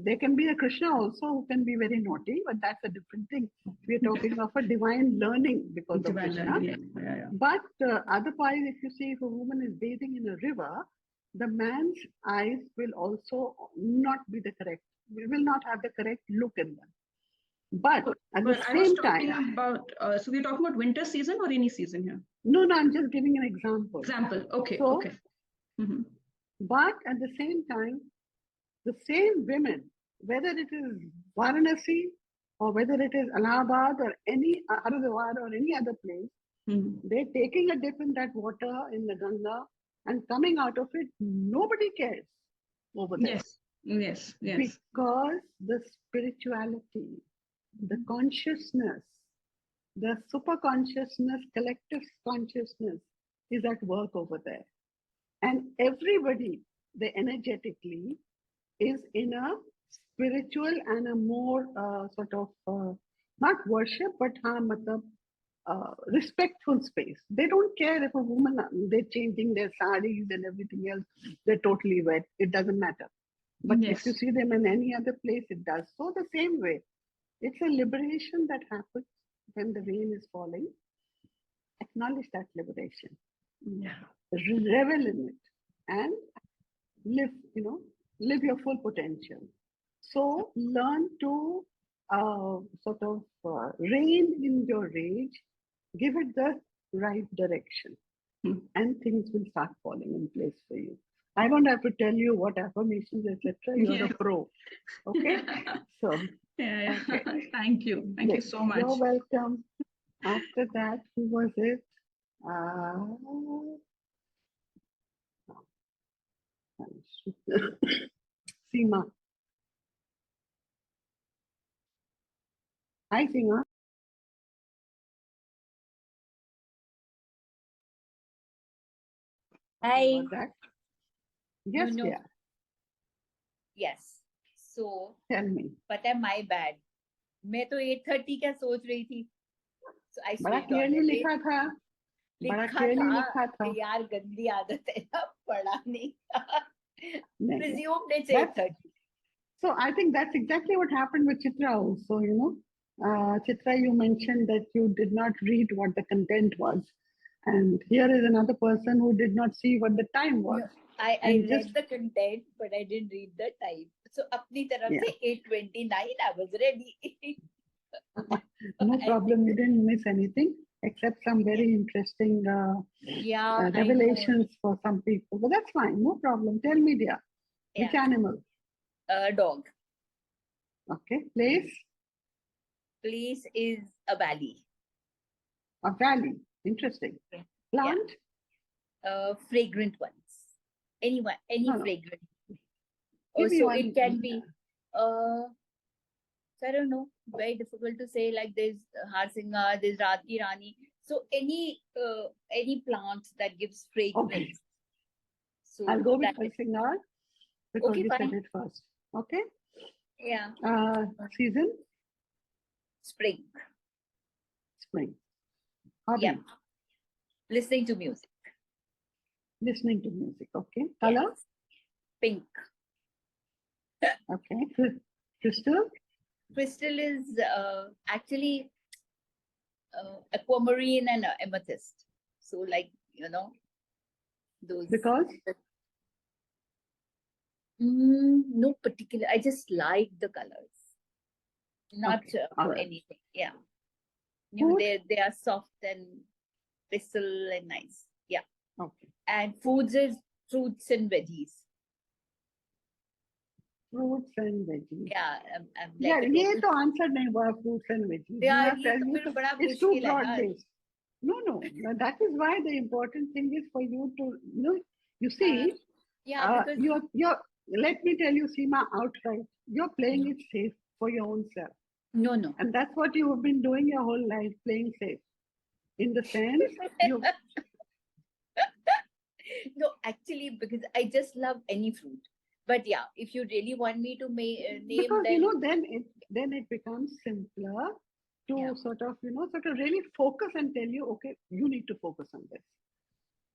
there can be a Krishna also who can be very naughty, but that's a different thing. We're talking of a divine learning because of Divine Krishna. learning, yeah. But otherwise, if you see if a woman is bathing in a river, the man's eyes will also not be the correct, will not have the correct look in them. But at the But I was same talking time, about, so we're talking about winter season or any season here? no, I'm just giving an example. Okay, So, okay. Mm-hmm. But at the same time, the same women, whether it is Varanasi or whether it is Allahabad or any Haridwar or any other place, they're taking a dip in that water in the Ganga and coming out of it, nobody cares over there. Yes. Because the spirituality, the consciousness, the super consciousness, collective consciousness is at work over there. And everybody, they energetically is in a spiritual and a more not worship, but respectful space. They don't care if a woman, they're changing their saris and everything else, they're totally wet. It doesn't matter. But if you see them in any other place, it does. So the same way, it's a liberation that happens when the rain is falling. Acknowledge that liberation. Revel in it and live your full potential. So learn to rein in your rage, give it the right direction, and things will start falling in place for you. I don't have to tell you what affirmations, etc. You're a pro. Okay? So, Okay. Thank you so much. You're welcome. After that, who was it? Seema. Hi, Seema. Hi. Yes, yeah. Yes. So, tell me. पता है my bad. मैं तो 8:30 क्या सोच रही थी. So I बड़ा clearly लिखा था. लिखा था. यार गंदी आदत है ना पढ़ा नहीं. Presumed it's 8:30. So I think that's exactly what happened with Chitra also, Chitra, you mentioned that you did not read what the content was. And here is another person who did not see what the time was. I read the content, but I didn't read the time. So अपनी तरफ से 8:29, I was ready. No problem. You didn't miss anything except some very interesting revelations for some people. But that's fine. No problem. Tell me, dear. Which animal? Dog. Okay. Place? Place is a valley. A valley. Interesting. Okay. Plant? Fragrant ones. Any No. fragrant. So it can be, I don't know, very difficult to say. Like there's Harsinga, there's Rati Rani. So any plant that gives fragrance. Okay. So I'll go with Harsinga because you said it first. Okay. Yeah. Season? Spring. Hobby? Yeah. Listening to music. Okay. Color? Yes. Pink. Okay. Crystal? Crystal is actually aquamarine and amethyst. So like, those. Because? No particular. I just like the colors. Not anything. Yeah. They are soft and bristle and nice. Yeah. Okay. And foods is fruits and veggies. Fruits and veggies. Yeah. ये तो answer नहीं हुआ fruits and veggies. Yeah, it's too broad based. No. That is why the important thing is for you to, you see, because you're, let me tell you, Seema, outright, you're playing it safe for your own self. No. And that's what you have been doing your whole life, playing safe. In the sense, you... No, actually, because I just love any fruit. But yeah, if you really want me to name because, them... then it becomes simpler to sort of really focus and tell you, okay, you need to focus on this.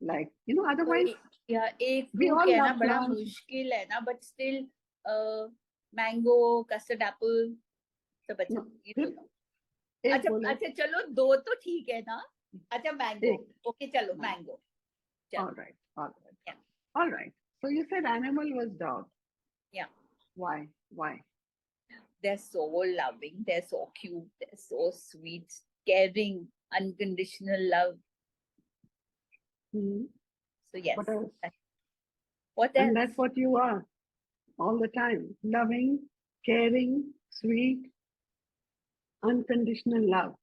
Like, otherwise, एक we fruit all है ना love बड़ा plants. मुश्किल है ना, but still mango, custard apple सब अच्छा. No, ये फिर दोनों. एक अच्छा बोलो. अच्छा चलो दो तो ठीक है ना. अच्छा mango. एक. Okay चलो mango. All right. Yeah. All right. So you said animal was dog. Yeah. Why? They're so loving. They're so cute. They're so sweet, caring, unconditional love. Hmm. So yes. What else? What else? And that's what you are all the time. Loving, caring, sweet, unconditional love.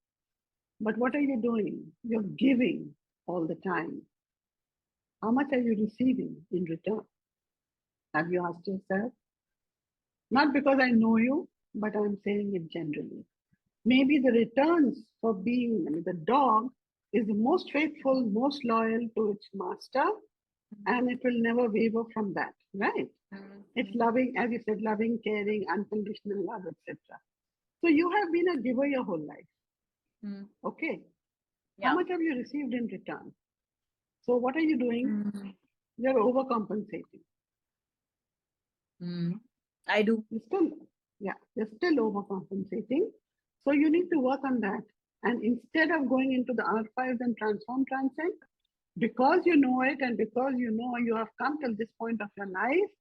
But what are you doing? You're giving all the time. How much are you receiving in return? Have you asked yourself? Not because I know you, but I'm saying it generally. Maybe the returns for being, the dog is the most faithful, most loyal to its master, and it will never waver from that, right? It's loving, as you said, loving, caring, unconditional love, etc. So you have been a giver your whole life. Okay. How much have you received in return? So what are you doing? You're overcompensating. I do. You're still overcompensating. So you need to work on that. And instead of going into the R5s and transcend, because you know it and because you have come till this point of your life,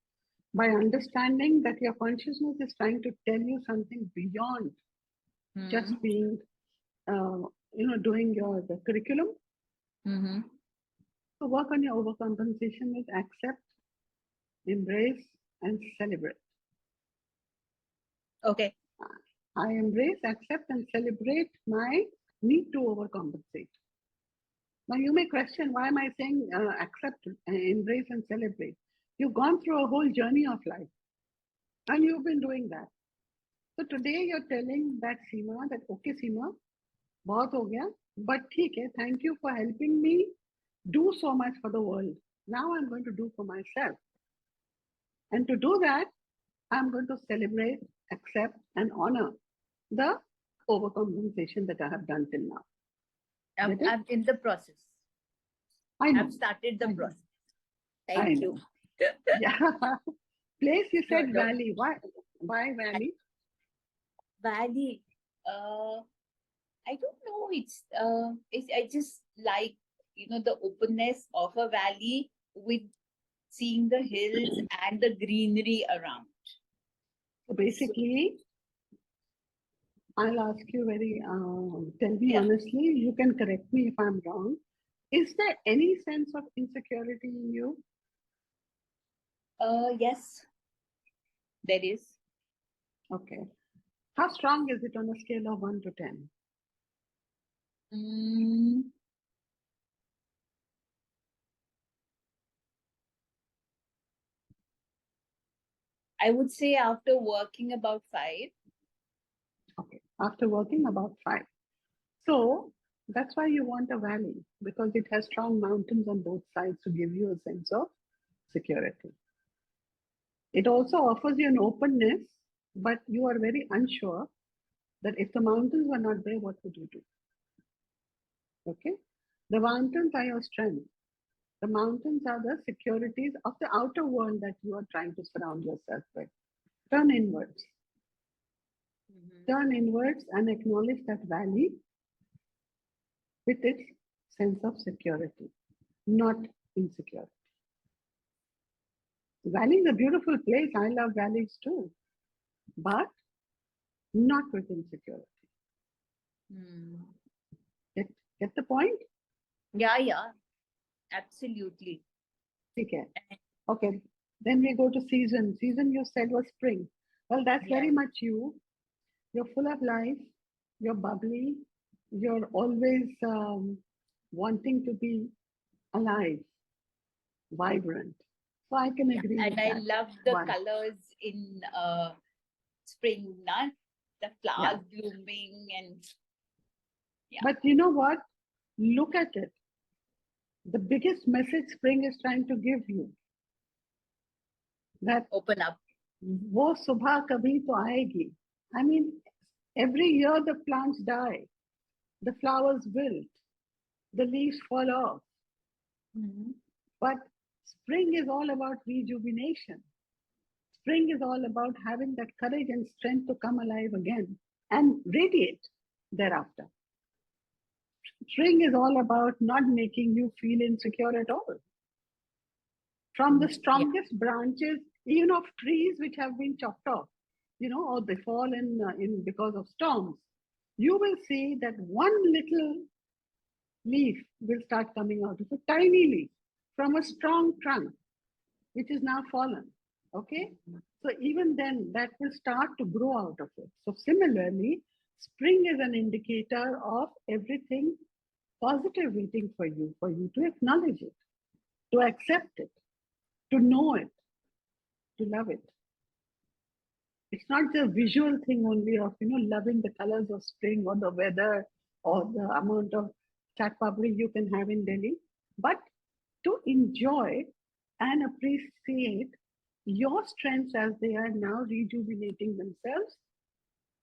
by understanding that your consciousness is trying to tell you something beyond just being, doing the curriculum. So work on your overcompensation is accept, embrace, and celebrate. Okay. I embrace, accept, and celebrate my need to overcompensate. Now you may question, why am I saying accept, embrace, and celebrate? You've gone through a whole journey of life, and you've been doing that. So today you're telling that Seema that, okay Seema, bahut ho gaya, but theek hai, thank you for helping me do so much for the world. Now I'm going to do for myself. And to do that, I'm going to celebrate, accept, and honor the overcompensation that I have done till now. I'm in the process. I know. I've started the process. I Thank know. you. Yeah. Place you said No. valley. Why valley? Valley. I don't know. It's I just like the openness of a valley with seeing the hills and the greenery around. So basically, I'll ask you tell me honestly, you can correct me if I'm wrong. Is there any sense of insecurity in you? Yes, there is. Okay. How strong is it on a scale of 1 to 10? I would say after working about 5. Okay, after working about 5. So that's why you want a valley, because it has strong mountains on both sides to give you a sense of security. It also offers you an openness, but you are very unsure that if the mountains were not there, what would you do? Okay? The mountains are your strength. The mountains are the securities of the outer world that you are trying to surround yourself with. Turn inwards. Turn inwards and acknowledge that valley with its sense of security, not insecurity. Valley is a beautiful place. I love valleys too, but not with insecurity. Get the point? Yeah, absolutely. Okay. Then we go to season. Season you said was spring. Well, that's very much you. You're full of life. You're bubbly. You're always wanting to be alive, vibrant. So I can agree with that. And I love the colors in spring, not the flowers blooming and. But you know what? Look at it. The biggest message spring is trying to give you. That open up. वो सुबह कभी तो आएगी. I mean, Every year the plants die, the flowers wilt, the leaves fall off. But spring is all about rejuvenation. Spring is all about having that courage and strength to come alive again and radiate thereafter. Spring is all about not making you feel insecure at all. From the strongest branches, even of trees which have been chopped off, or they fall in because of storms, you will see that one little leaf will start coming out. It's a tiny leaf from a strong trunk, which is now fallen. Okay? So even then, that will start to grow out of it. So similarly, spring is an indicator of everything positive waiting for you to acknowledge it, to accept it, to know it, to love it. It's not the visual thing only of, loving the colors of spring or the weather or the amount of chat papri you can have in Delhi, but to enjoy and appreciate your strengths as they are now rejuvenating themselves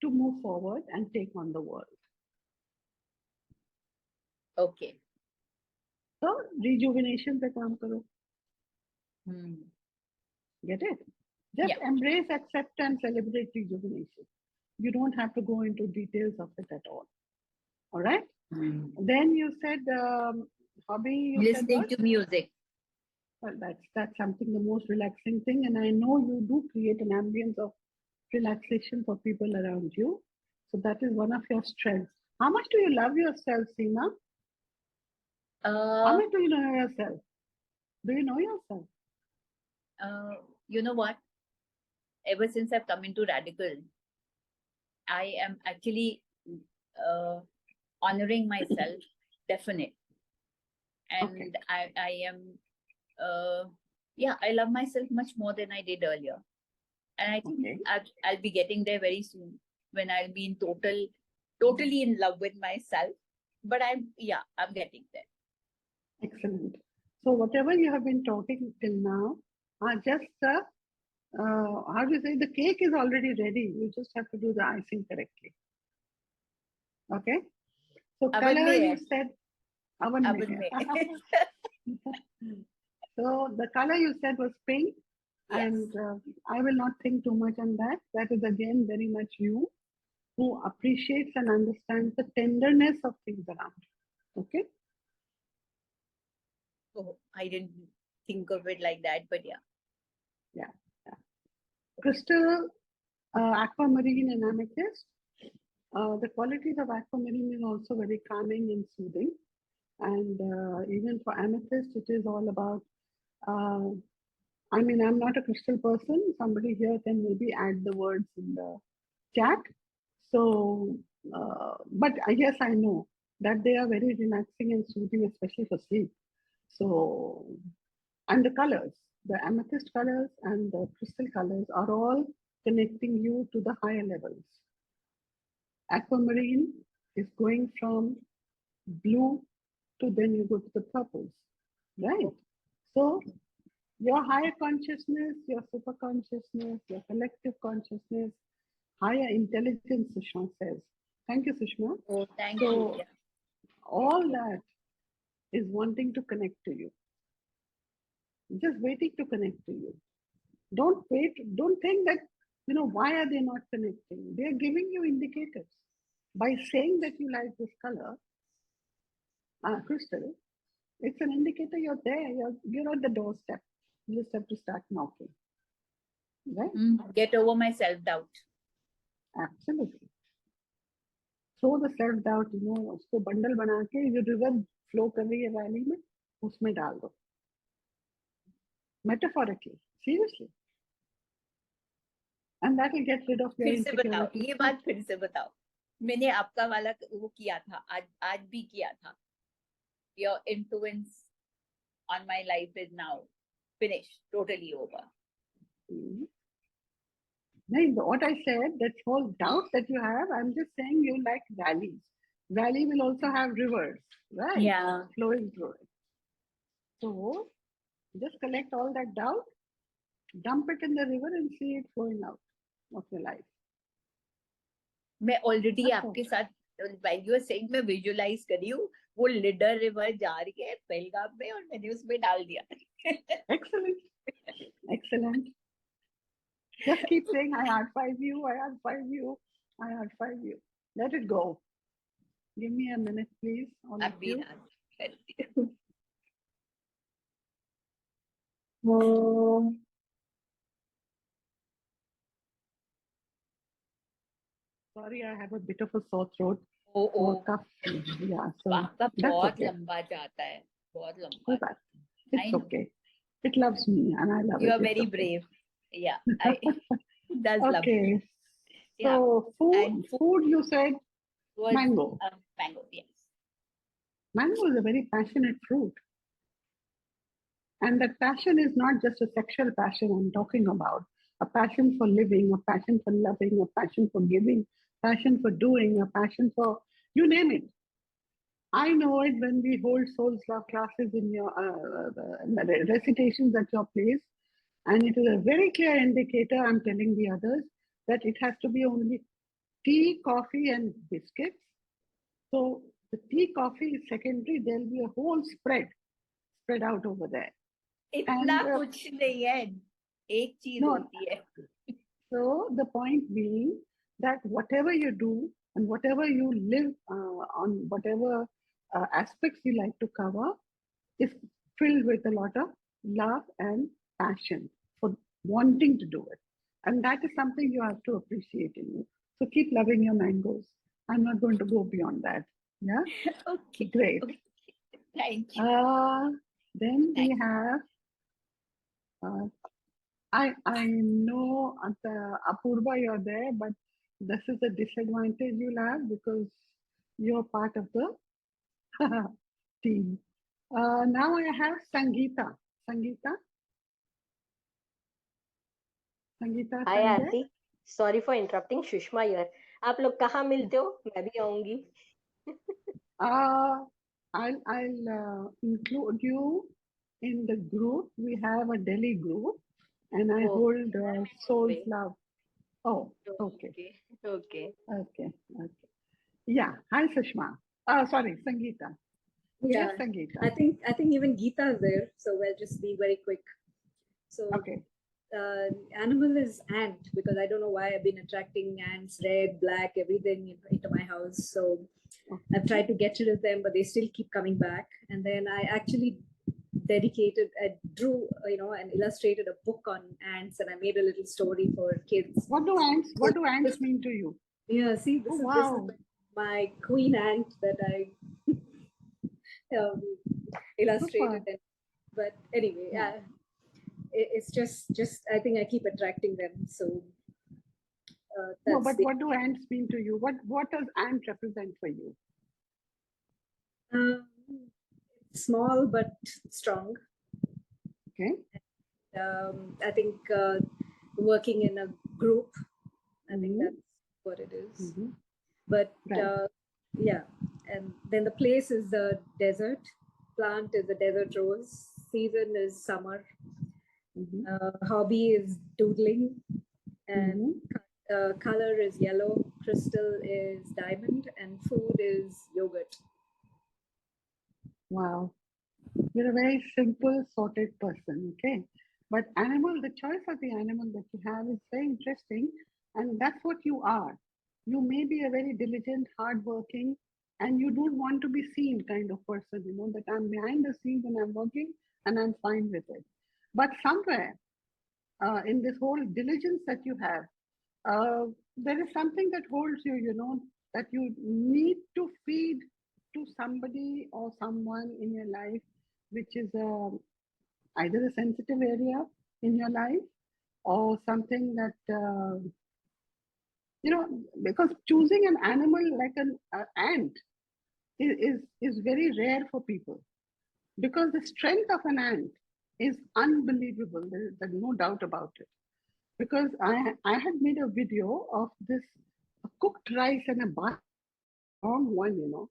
to move forward and take on the world. Okay. So rejuvenation pe kaam karo. Get it? Just embrace, accept and celebrate rejuvenation. You don't have to go into details of it at all. All right? Then you said hobby. Listening to music. Well, that's something the most relaxing thing, and I know you do create an ambience of relaxation for people around you. So that is one of your strengths. How much do you love yourself, Seema? How much do you know yourself? Do you know yourself? You know what? Ever since I've come into Redikall, I am actually honoring myself, definite. And I am, I love myself much more than I did earlier. And I think I'll be getting there very soon when I'll be in totally in love with myself. But I'm getting there. Excellent. So whatever you have been talking till now are just how do you say, the cake is already ready. You just have to do the icing correctly. Okay. So color you said oven mein. So the color you said was pink, and I will not think too much on that. That is again very much you, who appreciates and understands the tenderness of things around. Okay. Oh, I didn't think of it like that, but yeah. Crystal, aquamarine and amethyst. The qualities of aquamarine is also very calming and soothing. And even for amethyst, it is all about, I'm not a crystal person. Somebody here can maybe add the words in the chat. So, but yes, I know that they are very relaxing and soothing, especially for sleep. So, and the colors, the amethyst colors and the crystal colors are all connecting you to the higher levels. Aquamarine is going from blue to then you go to the purples, right? So your higher consciousness, your super consciousness, your collective consciousness, higher intelligence, Sushma says. Thank you, Sushma. Oh, thank you. Yeah. All that is wanting to connect to you. Just waiting to connect to you. Don't wait. Don't think that, why are they not connecting? They are giving you indicators. By saying that you like this color, crystal, it's an indicator you're there. You're at the doorstep. You just have to start knocking. Right? Get over my self-doubt. Absolutely. Throw the self-doubt, उसको bundle बना के जो river flow कर रही है valley में, उसमें डाल दो. Metaphorically, seriously. And that will get rid of your insecurity. ये बात फिर से बताओ. मैंने आपका वाला वो किया था, आज भी किया था. Your influence on my life is now finished, totally over. What I said, that whole doubt that you have, I'm just saying you like valleys. Valley will also have rivers, right? Yeah. Flowing through it. So just collect all that doubt, dump it in the river and see it flowing out of your life. मैं already अच्छा। आपके साथ, while you are saying, मैं visualize कर रही हूँ वो leader river जा रही है पहलगाम में और मैंने उसमें डाल दिया. Excellent. Excellent. Just keep saying, I high-five you, I high-five you, I high-five you. Let it go. Give me a minute, please, all of अभी you. करती हूँ. Sorry, I have a bit of a sore throat. ओ ओ और cough. Yeah, so आपका that's बहुत okay. लंबा जाता है, बहुत लंबा. कोई बात नहीं. I It's know. okay. It loves me and I love You it. are It's very okay. brave. Yeah, it does love you. Okay. Yeah. So And food you said was mango. Mango, yes. Mango is a very passionate fruit. And that passion is not just a sexual passion I'm talking about. A passion for living, a passion for loving, a passion for giving, passion for doing, a passion for, you name it. I know it when we hold Soul's Love classes in your recitations at your place. And it is a very clear indicator, I'm telling the others, that it has to be only tea, coffee, and biscuits. So the tea, coffee is secondary. There'll be a whole spread out over there. इतना कुछ नहीं है, एक चीज होती है. So the point being that whatever you do and whatever you live on, whatever aspects you like to cover, is filled with a lot of love and passion for wanting to do it. And that is something you have to appreciate in you. So keep loving your mangoes. I'm not going to go beyond that. Yeah? Okay. Great. Okay. Thank you. Then we have, I know Apurva, you're there, but this is a disadvantage you'll have because you're part of the team. Now I have Sangeeta. Sangeeta? Sangeeta, hi Sanjay? Aarti, sorry for interrupting. Sushma here. आप लोग कहाँ मिलते हो? मैं भी आऊंगी. I'll include you in the group. We have a Delhi group, and I hold Soul's Love. Oh, okay. Okay. Okay. Yeah. Hi, Sushma. Sorry, Sangeeta. Yeah, Yes, Sangeeta. I think even Geeta is there, so we'll just be very quick. So Okay. Animal is ant, because I don't know why I've been attracting ants, red, black, everything into my house. So I've tried to get rid of them, but they still keep coming back. And then I actually drew, and illustrated a book on ants, and I made a little story for kids. What do ants mean to you? Yeah, see, this is my queen ant that I illustrated. But anyway, it's just I think I keep attracting them. So no, but what do ants mean to you? What does ant represent for you? Small but strong. Okay. I think working in a group, I think that's what it is. But yeah, and then the place is the desert. Plant is the desert rose. Season is summer. Hobby is doodling, and color is yellow. Crystal is diamond, and food is yogurt. Wow, you're a very simple, sorted person. Okay, but animal, the choice of the animal that you have is very interesting, and that's what you are. You may be a very diligent, hardworking, and you don't want to be seen kind of person. You know that I'm behind the scenes and I'm working, and I'm fine with it. But somewhere in this whole diligence that you have, there is something that holds you, you know, that you need to feed to somebody or someone in your life, which is either a sensitive area in your life or something that, you know, because choosing an animal like an ant is very rare for people, because the strength of an ant is unbelievable. There's no doubt about it. Because I had made a video of this cooked rice and a long one, you know,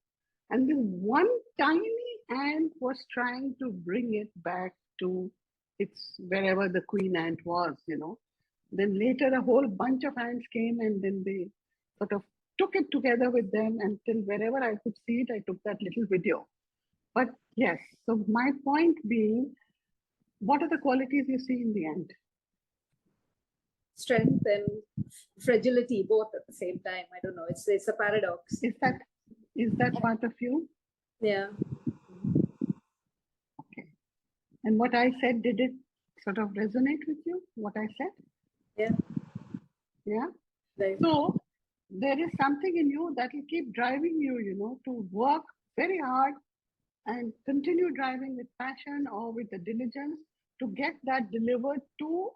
and this one tiny ant was trying to bring it back to its wherever the queen ant was, you know. Then later a whole bunch of ants came and then they sort of took it together with them until wherever I could see it, I took that little video. But yes, so my point being, what are the qualities you see in the end? Strength and fragility, both at the same time. I don't know. It's a paradox. Is that part of you? Yeah. Okay. And what I said, did it sort of resonate with you? What I said? Yeah. Yeah. Right. So there is something in you that will keep driving you, to work very hard and continue driving with passion or with the diligence to get that delivered to,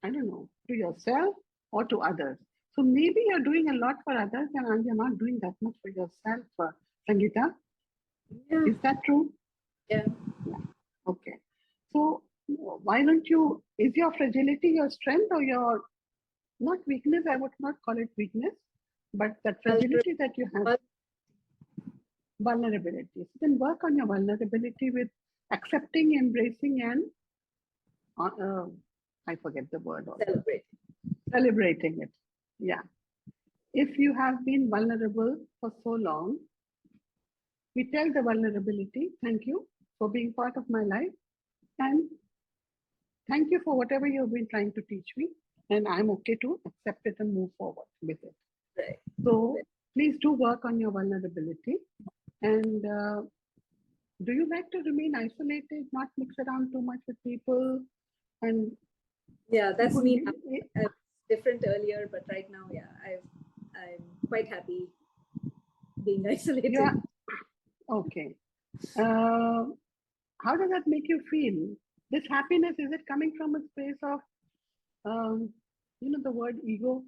I don't know, to yourself or to others. So maybe you're doing a lot for others and you're not doing that much for yourself, Sangeeta. Yeah. Is that true? Yeah. Okay. So why don't you, is your fragility your strength or your, not weakness, I would not call it weakness, but that fragility that you have, vulnerability. So then work on your vulnerability with accepting, embracing, and I forget the word. Celebrating it. Yeah. If you have been vulnerable for so long, we tell the vulnerability, thank you for being part of my life. And thank you for whatever you've been trying to teach me. And I'm okay to accept it and move forward with it. Right. So please do work on your vulnerability. And do you like to remain isolated, not mix around too much with people? And yeah, that's me. I was different earlier, but right now, yeah, I'm quite happy being isolated. Yeah. Okay. How does that make you feel? This happiness, is it coming from a space of, the word ego?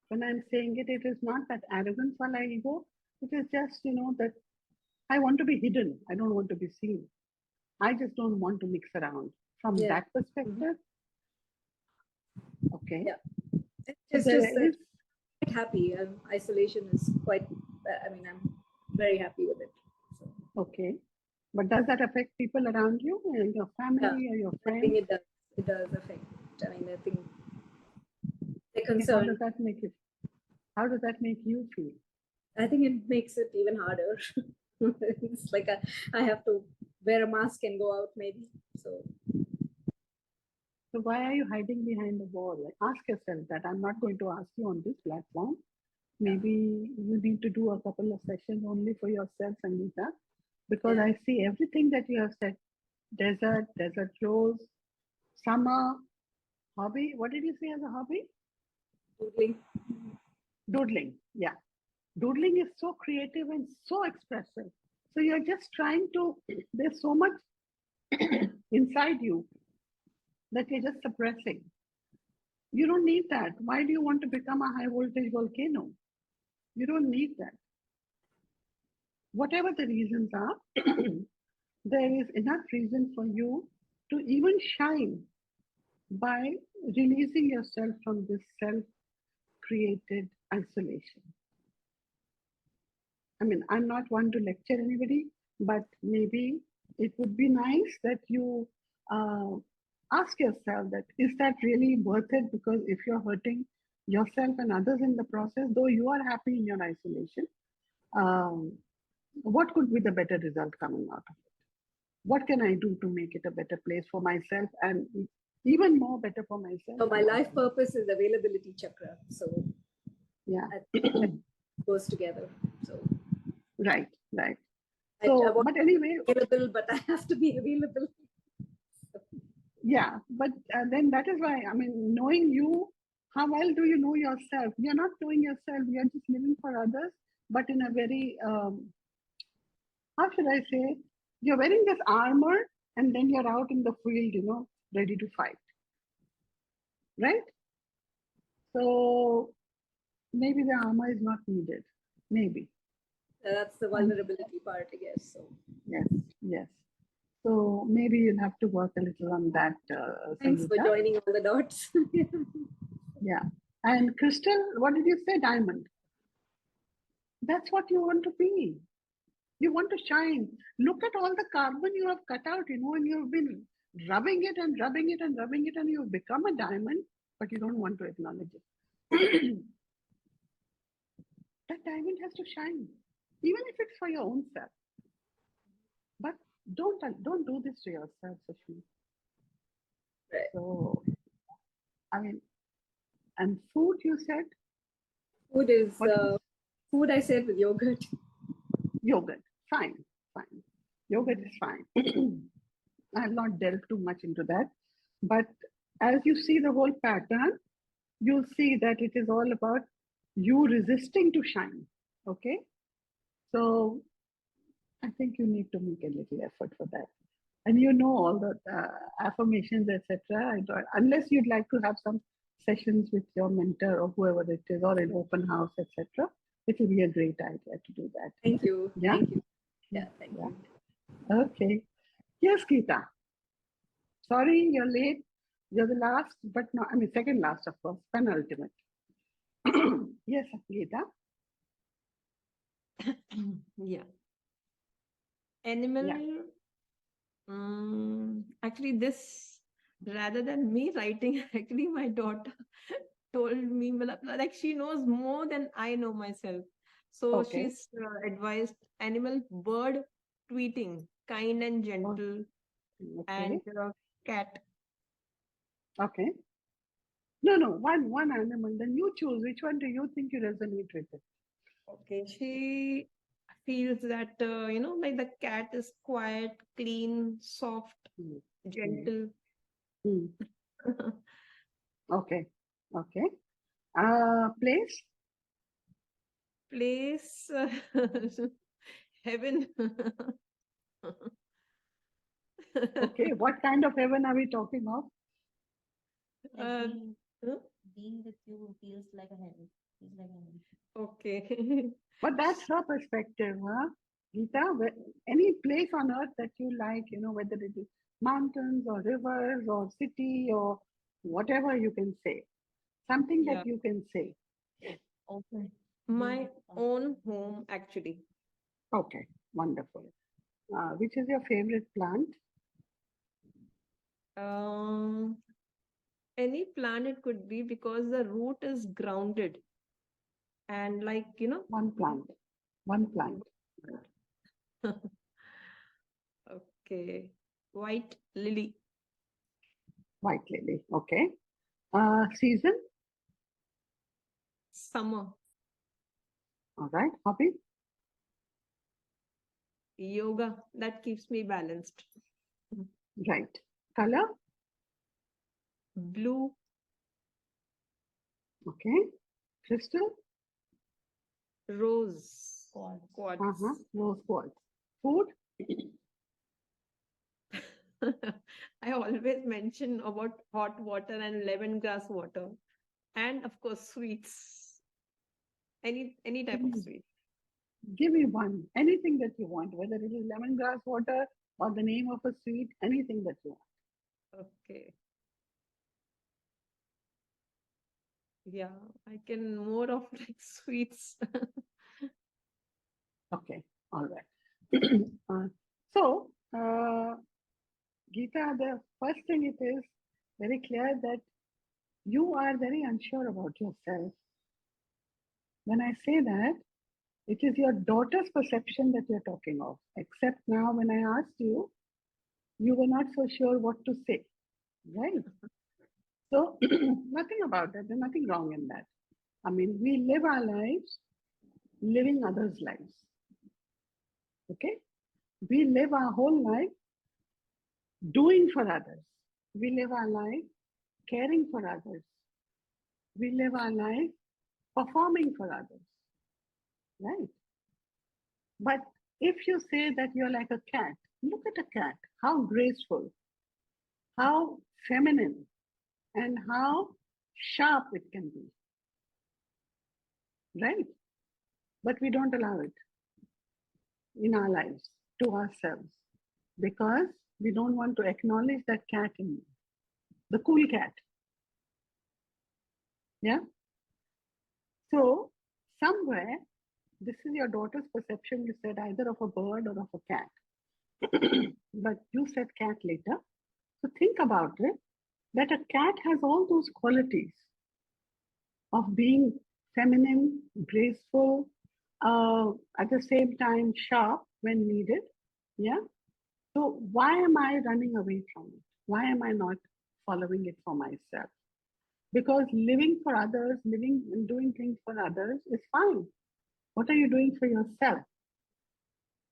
When I'm saying it, it is not that arrogance or ego. It is just, that I want to be hidden. I don't want to be seen. I just don't want to mix around. From that perspective, okay. Yeah. It's just that I'm quite happy. Isolation is quite, I'm very happy with it. So. Okay. But does that affect people around you and your family or your friends? I think it does. It does affect. I think they're concerned. How does that make you feel? I think it makes it even harder. It's like I have to wear a mask and go out maybe. So why are you hiding behind the wall? Like, ask yourself that. I'm not going to ask you on this platform. Maybe you need to do a couple of sessions only for yourself, Sangeeta, because I see everything that you have said. Desert rose, summer, hobby. What did you say as a hobby? Doodling. Yeah. Doodling is so creative and so expressive. So you're just trying to, there's so much inside you that you're just suppressing. You don't need that. Why do you want to become a high voltage volcano? You don't need that. Whatever the reasons are, there is enough reason for you to even shine by releasing yourself from this self-created isolation. I'm not one to lecture anybody, but maybe it would be nice that you ask yourself that, is that really worth it? Because if you're hurting yourself and others in the process, though you are happy in your isolation, what could be the better result coming out of it? What can I do to make it a better place for myself and even more better for myself? So my life purpose is availability chakra. So yeah, it goes together. So right. So, but anyway, available, but I have to be available. Yeah, but then that is why, knowing you, how well do you know yourself? You're not knowing yourself, you're just living for others, but in a very, how should I say, you're wearing this armor and then you're out in the field, ready to fight. Right? So maybe the armor is not needed. Maybe. That's the vulnerability part, I guess. So. Yes. So maybe you'll have to work a little on that. Thanks for joining all the dots. Yeah. And Crystal, what did you say? Diamond. That's what you want to be. You want to shine. Look at all the carbon you have cut out, and you've been rubbing it and rubbing it and rubbing it, and you've become a diamond, but you don't want to acknowledge it. that diamond has to shine, even if it's for your own self. But don't do this to yourself, Sushmi. Right. So, I mean, and food, you said? Food is What was food I said with yogurt. yogurt? Fine, fine. Yogurt is fine. I'll not delve too much into that. But as you see the whole pattern, you'll see that it is all about you resisting to shine. Okay? So I think you need to make a little effort for that. And you know all the affirmations, etc. Unless you'd like to have some sessions with your mentor or whoever it is, or an open house, etc. It will be a great idea to do that. Thank you. Yeah? Thank you. Yeah, thank Yeah. you. Okay. Yes, Geeta. Sorry, you're late. You're the last, but no, I mean second last, of course, penultimate. Yes, Geeta. Yeah. Animal. Yeah. Actually, this rather than me writing, actually my daughter told me, like she knows more than I know myself. So Okay. she's advised animal, bird, tweeting, kind and gentle, Okay. and cat. Okay. No, one animal. Then you choose which one do you think you resonate with it. Okay, she feels that like the cat is quiet, clean, soft, gentle. Hmm. Okay. Okay. Place. Place, heaven. Okay. What kind of heaven are we talking of? Uh, huh? Being with you feels like a heaven. Feels like heaven. Okay. But that's her perspective, huh? Geeta, any place on earth that you like, whether it is mountains or rivers or city or whatever you can say, something Yeah. that you can say. Okay. My own home, actually. Okay, wonderful. Which is your favorite plant? Any plant it could be, because the root is grounded and One plant. One plant. Okay. White lily. White lily. Okay. Season? Summer. All right. Hobby? Yoga. That keeps me balanced. Right. Color? Blue. Okay. Crystal? Rose. Quartz. Quartz. Rose quartz. Food? I always mention about hot water and lemongrass water, and of course sweets. Any type of sweet. Give me one. Anything that you want, whether it is lemongrass water or the name of a sweet, anything that you want. Okay. Yeah, I can more of like sweets. Okay. All right. So, Geeta, the first thing it is very clear that you are very unsure about yourself. When I say that, it is your daughter's perception that you're talking of. Except now, when I asked you, you were not so sure what to say, right? So, nothing about that. There's nothing wrong in that. I mean, we live our lives living others' lives. Okay? We live our whole life doing for others. We live our life caring for others. We live our life performing for others. Right? But if you say that you're like a cat, look at a cat, how graceful, how feminine, and how sharp it can be. Right? But we don't allow it in our lives to ourselves because we don't want to acknowledge that cat in you, the cool cat. Yeah? So, somewhere, this is your daughter's perception. You said either of a bird or of a cat. But you said cat later. So, think about it that a cat has all those qualities of being feminine, graceful, at the same time sharp when needed. Yeah. So why am I running away from it? Why am I not following it for myself? Because living for others, living and doing things for others is fine. What are you doing for yourself?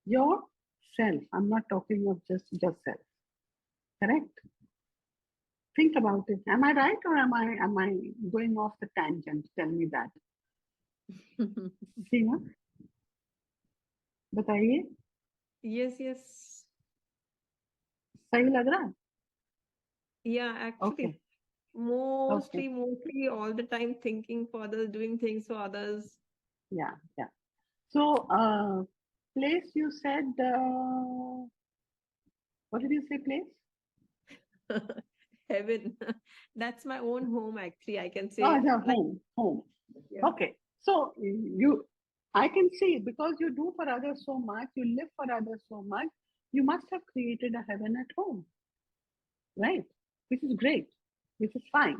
Yourself. I'm not talking of just yourself. Correct? Think about it. Am I right or am I going off the tangent? Tell me that. सीमा बताइए Yes. सही लग रहा है? Yeah, actually, Okay. mostly all the time thinking for others, doing things for others. Yeah. So, place you said, what did you say, place? Heaven. That's my own home, actually, I can Oh, say. yeah, Like, home. yeah. Okay. So I can see because you do for others so much, you live for others so much, you must have created a heaven at home, right? Which is great, which is fine.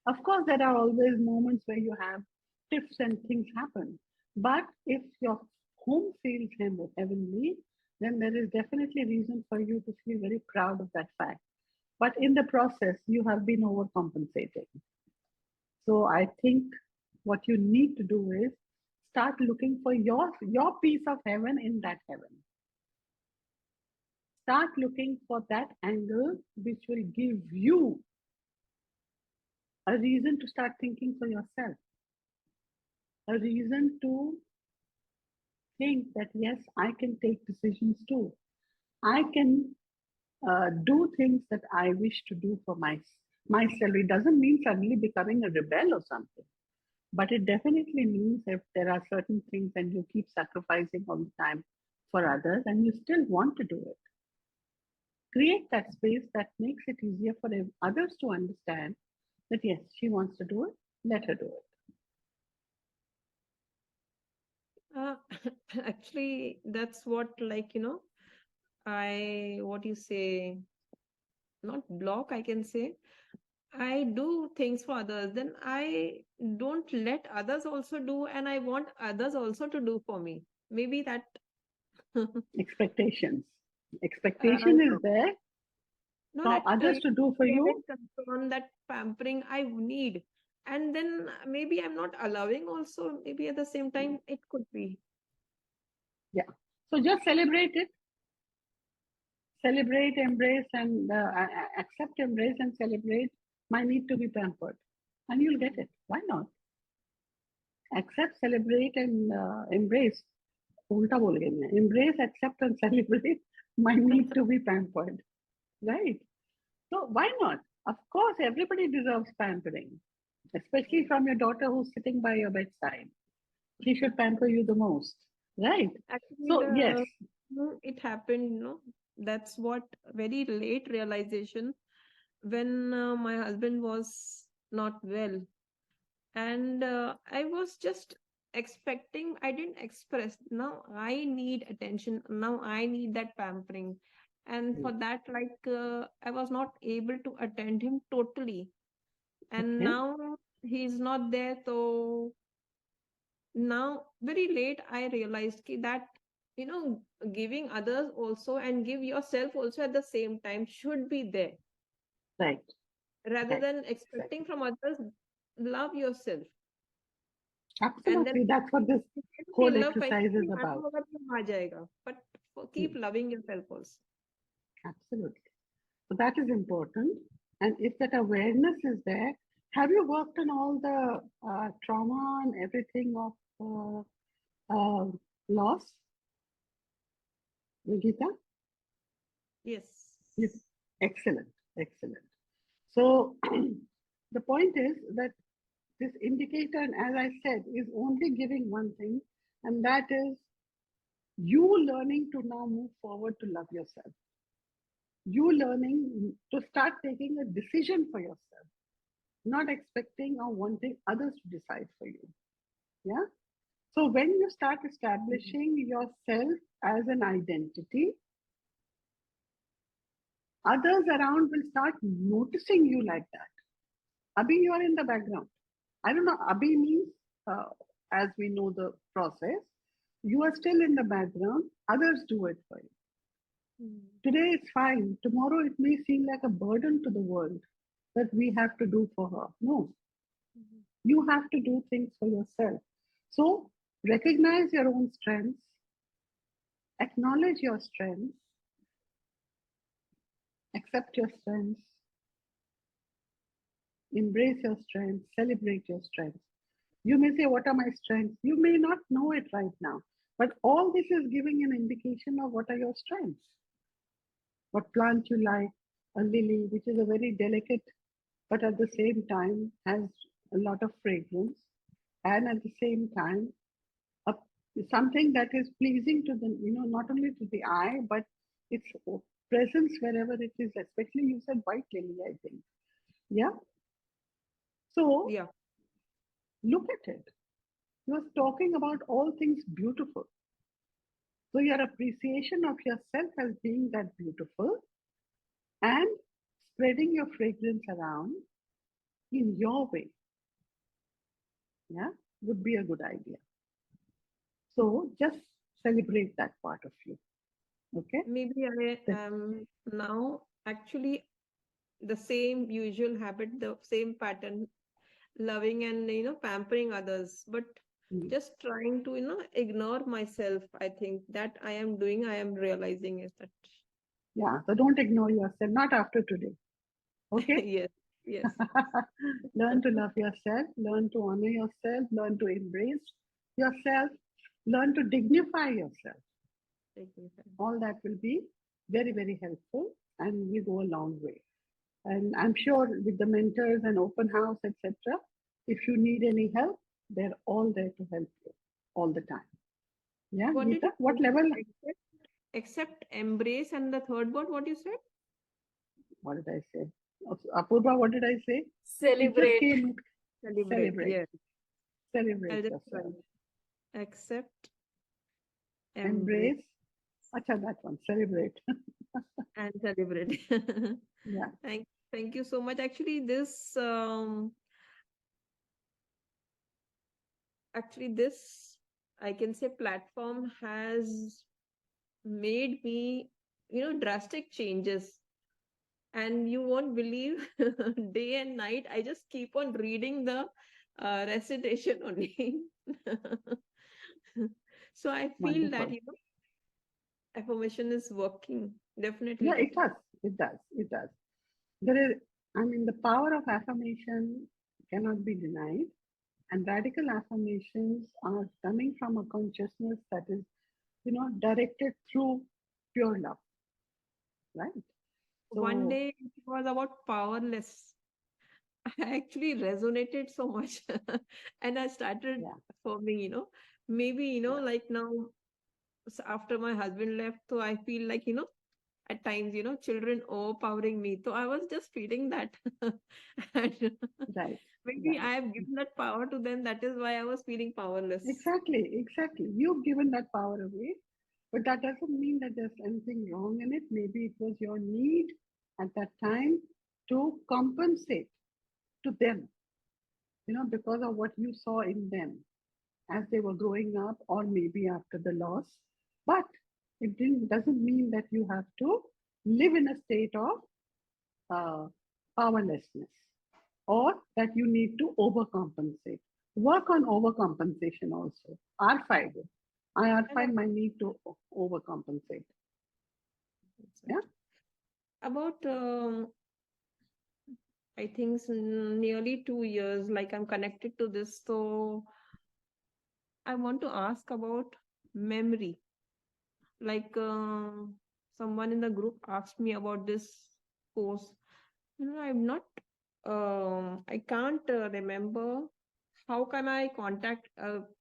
Of course, there are always moments where you have tiffs and things happen. But if your home feels heavenly, then there is definitely reason for you to feel very proud of that fact. But in the process, you have been overcompensating. So I think what you need to do is start looking for your piece of heaven in that heaven. Start looking for that angle which will give you a reason to start thinking for yourself, a reason to think that yes, I can take decisions too. I can do things that I wish to do for myself. It doesn't mean suddenly becoming a rebel or something. But it definitely means if there are certain things and you keep sacrificing all the time for others and you still want to do it, create that space that makes it easier for others to understand that yes, she wants to do it, let her do it. Uh, actually, that's what, like, what you say, not block, I can say. I do things for others, then I don't let others also do, and I want others also to do for me. Maybe that. Expectations. I Expectation is there no, for that others to do for care you. and concern, that pampering I need, and then maybe I'm not allowing also. Maybe at the same time it could be. Yeah. So just celebrate it. Celebrate, embrace, and accept, embrace, and celebrate my need to be pampered. And you'll get it. Why not? Accept, celebrate, and embrace. उल्टा बोल गई मैं. Embrace, accept, and celebrate my need to be pampered. Right? So why not? Of course, everybody deserves pampering, especially from your daughter who's sitting by your bedside. She should pamper you the most. Right? Actually, So yes. it happened, that's what very late realization when my husband was not well. And I was just expecting, I didn't express. Now I need attention. Now I need that pampering. And for that, I was not able to attend him totally. And Okay. now he's not there. So now, very late, I realized that, giving others also and give yourself also at the same time should be there. Right. Rather Right. than expecting from others, love yourself. Absolutely. And then That's what this whole exercise is about. But keep loving yourself also. Absolutely. So that is important. And if that awareness is there, have you worked on all the trauma and everything of loss, Gita? Yes. Yes. Excellent. Excellent. So the point is that this indicator, as I said, is only giving one thing, and that is you learning to now move forward to love yourself. You learning to start taking a decision for yourself, not expecting or wanting others to decide for you. Yeah. So when you start establishing yourself as an identity, others around will start noticing you like that. Abhi, you are in the background. I don't know. Abhi means, as we know the process, You are still in the background, others do it for you. Today it's fine. Tomorrow it may seem like a burden to the world that we have to do for her. No, you have to do things for yourself. So recognize your own strengths, acknowledge your strengths, accept your strengths, embrace your strengths, celebrate your strengths. You may say, what are my strengths? You may not know it right now, but all this is giving an indication of what are your strengths. What plant you like, a lily, which is a very delicate, but at the same time has a lot of fragrance, and at the same time, a, something that is pleasing to the, not only to the eye, but its presence wherever it is, especially you said white lily, I think. Yeah. So Yeah. look at it. You are talking about all things beautiful. So your appreciation of yourself as being that beautiful and spreading your fragrance around in your way, yeah, would be a good idea. So just celebrate that part of you. Okay. Maybe I am now actually the same usual habit, the same pattern, loving and pampering others, but just trying to ignore myself. I think that I am doing, I am realizing is that. Yeah, so don't ignore yourself, not after today. Okay. Yes, yes. Learn to love yourself, learn to honor yourself, learn to embrace yourself, learn to dignify yourself. All that will be very, very helpful and we go a long way. And I'm sure with the mentors and open house, etc., if you need any help, they're all there to help you all the time. Yeah, What Geeta, what level? Accept, embrace, and the third word, what you said? What did I say? Apurva, what did I say? Celebrate. Celebrate. Yes. Celebrate yourself. Accept, embrace. Acha, that one. Celebrate. And celebrate. Yeah. Thank you so much. Actually, this I can say platform has made me drastic changes, and you won't believe, day and night I just keep on reading the recitation only. So I feel that affirmation is working. Definitely. Yeah, it does. There is, the power of affirmation cannot be denied. And radical affirmations are coming from a consciousness that is, directed through pure love. Right? So, one day it was about powerless. I actually resonated so much. And I started affirming, maybe, like now, after my husband left, so I feel like, at times, children overpowering me. So I was just feeling that. And right. Maybe I have given that power to them. That is why I was feeling powerless. Exactly. You've given that power away, but that doesn't mean that there's anything wrong in it. Maybe it was your need at that time to compensate to them, because of what you saw in them as they were growing up or maybe after the loss. But it doesn't mean that you have to live in a state of powerlessness or that you need to overcompensate. Work on overcompensation also. R5. I might need to overcompensate. Yeah. About I think nearly 2 years, like I'm connected to this. So I want to ask about memory. Like someone in the group asked me about this course. I'm not, I can't remember how can I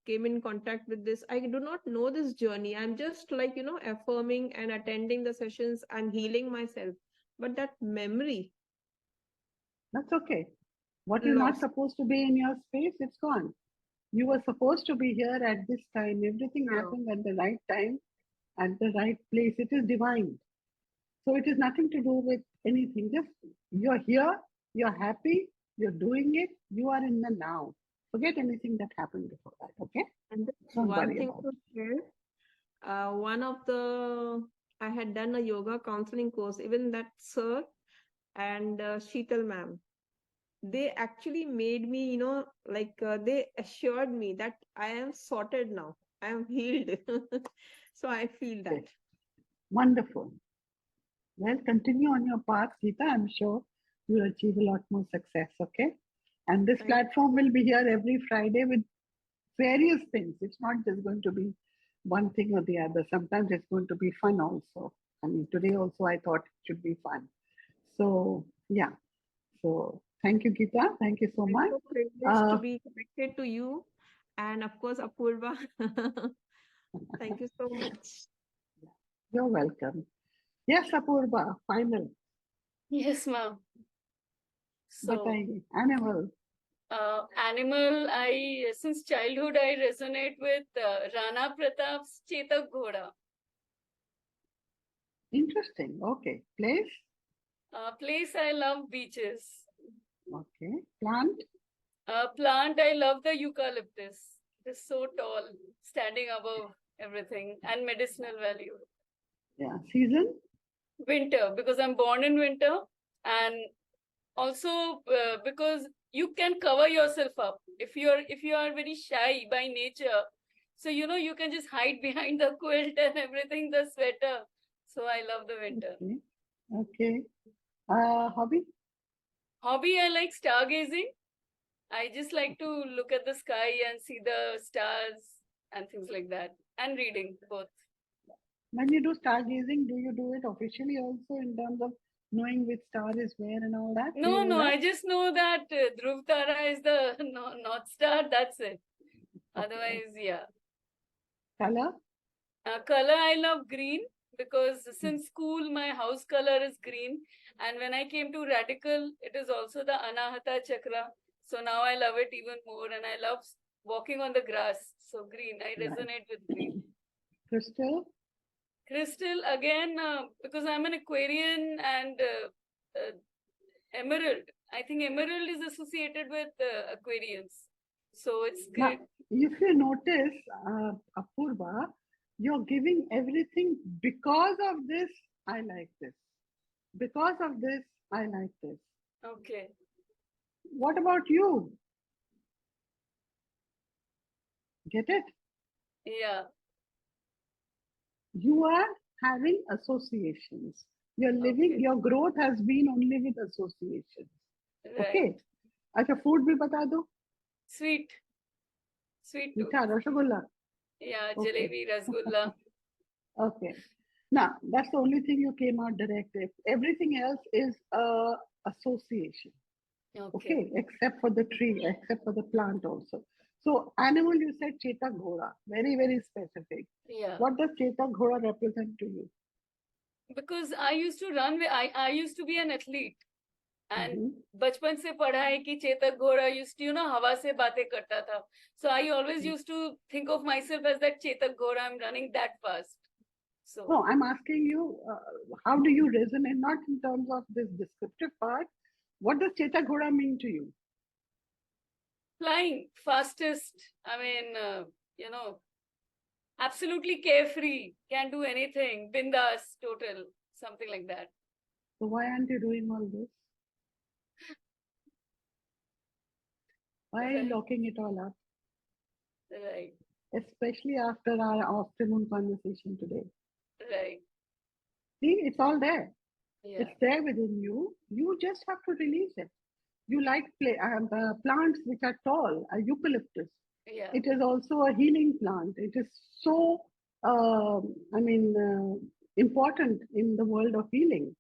came in contact with this. I do not know this journey. I'm just like, affirming and attending the sessions and healing myself. But that memory. That's okay. What is not supposed to be in your space, it's gone. You were supposed to be here at this time. Everything happened at the right time, at the right place. It is divine. So it is nothing to do with anything. Just you're here, you're happy, you're doing it, you are in the now. Forget anything that happened before that, okay? And Don't one worry thing about to share, I had done a yoga counseling course, even that sir and Sheetal ma'am, they actually made me, they assured me that I am sorted now. I am healed. So I feel it. that. Okay. Wonderful. Well, continue on your path, Geeta. I'm sure you'll achieve a lot more success, okay? And this Thank platform will be here every Friday with various things. It's not just going to be one thing or the other. Sometimes it's going to be fun also. I mean, today also I thought it should be fun. So, yeah. So, thank you, Geeta. Thank you so I'm much. so privileged to Uh, be connected to you. And of course, Apurva. Thank you so much. you're welcome. Yes, Apurva, final. Yes, ma'am. So, Animal. animal, since childhood, I resonate with Rana Pratap's Chetak Ghoda. Interesting. Okay. Place. Place, I love beaches. Okay. Plant. Plant, I love the eucalyptus. It is so tall, standing above everything, and medicinal value. Yeah. Season. Winter, because I'm born in winter, and also because you can cover yourself up if you are very shy by nature, so you can just hide behind the quilt and everything, the sweater. So I love the winter. Okay. Hobby. I like stargazing. I just like to look at the sky and see the stars and things like that, and reading both. When you do stargazing, do you do it officially also in terms of knowing which star is where and all that? No, I just know that Dhruv Tara is the North Star. That's it. Otherwise, yeah. Color. Color, I love green because since school my house color is green, and when I came to Redikall, it is also the Anahata Chakra. So now I love it even more, and I love walking on the grass. So green, I resonate with green. Crystal. Crystal, again, because I'm an Aquarian, and emerald. I think emerald is associated with Aquarians. So it's great. Now, if you notice, Apurva, you're giving everything because of this, I like this. Because of this, I like this. Okay. What about you? Get it? Yeah. You are having associations. You're living, your growth has been only with associations. Right. Okay. अच्छा food भी बता दो. Sweet too. मीठा rasgulla. Yeah, jalebi, rasgulla. Okay. Now, that's the only thing you came out directive. Everything else is association. Okay. Except for the tree, except for the plant also. So, animal, you said Chetak Ghoda. Very, very specific. Yeah. What does Chetak Ghoda represent to you? Because I used to run, I used to be an athlete. And बचपन से पढ़ा है कि चेतक घोड़ा used to, हवा से बातें करता था. So I always used to think of myself as that Chetak घोड़ा. I'm running that fast. So no, I'm asking you, how do you resonate? Not in terms of this descriptive part. What does Chetak Ghoda mean to you? Flying fastest. I mean, absolutely carefree. Can do anything. Bindas, total, something like that. So why aren't you doing all this? Why are you locking it all up? Right. Especially after our afternoon conversation today. Right. See, it's all there. Yeah. It's there within you. You just have to release it. You like plants which are tall, a eucalyptus. Yeah. It is also a healing plant. It is so, important in the world of healing.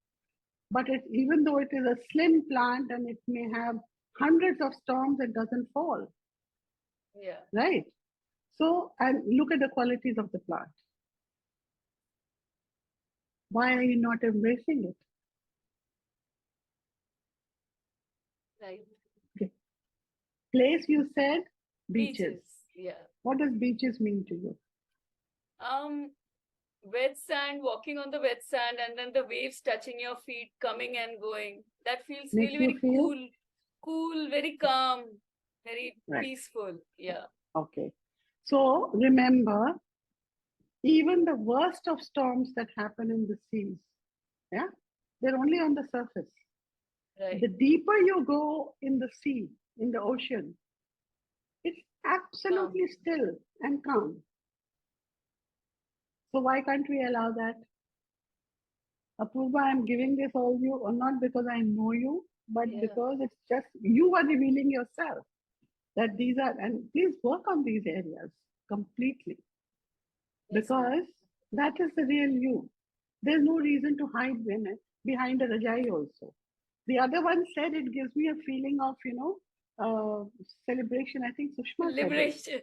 But even though it is a slim plant and it may have hundreds of storms, it doesn't fall. Yeah. Right? So, and look at the qualities of the plant. Why are you not embracing it? Right. Okay. Place, you said beaches. Yeah. What does beaches mean to you? Wet sand, walking on the wet sand, and then the waves touching your feet, coming and going. That feels Makes really you very cool, very calm. very Right. peaceful. Yeah. Okay. So remember, even the worst of storms that happen in the seas, yeah, they're only on the surface. Right. The deeper you go in the sea, in the ocean, it's absolutely still and calm. So why can't we allow that? Apurva, I'm giving this all you, or not because I know you, but Yeah. because it's just you are revealing yourself that these are, and please work on these areas completely, Yes, ma'am. because that is the real you. There's no reason to hide behind a rajai also. The other one said it gives me a feeling of, celebration. I think Sushma said it. Liberation.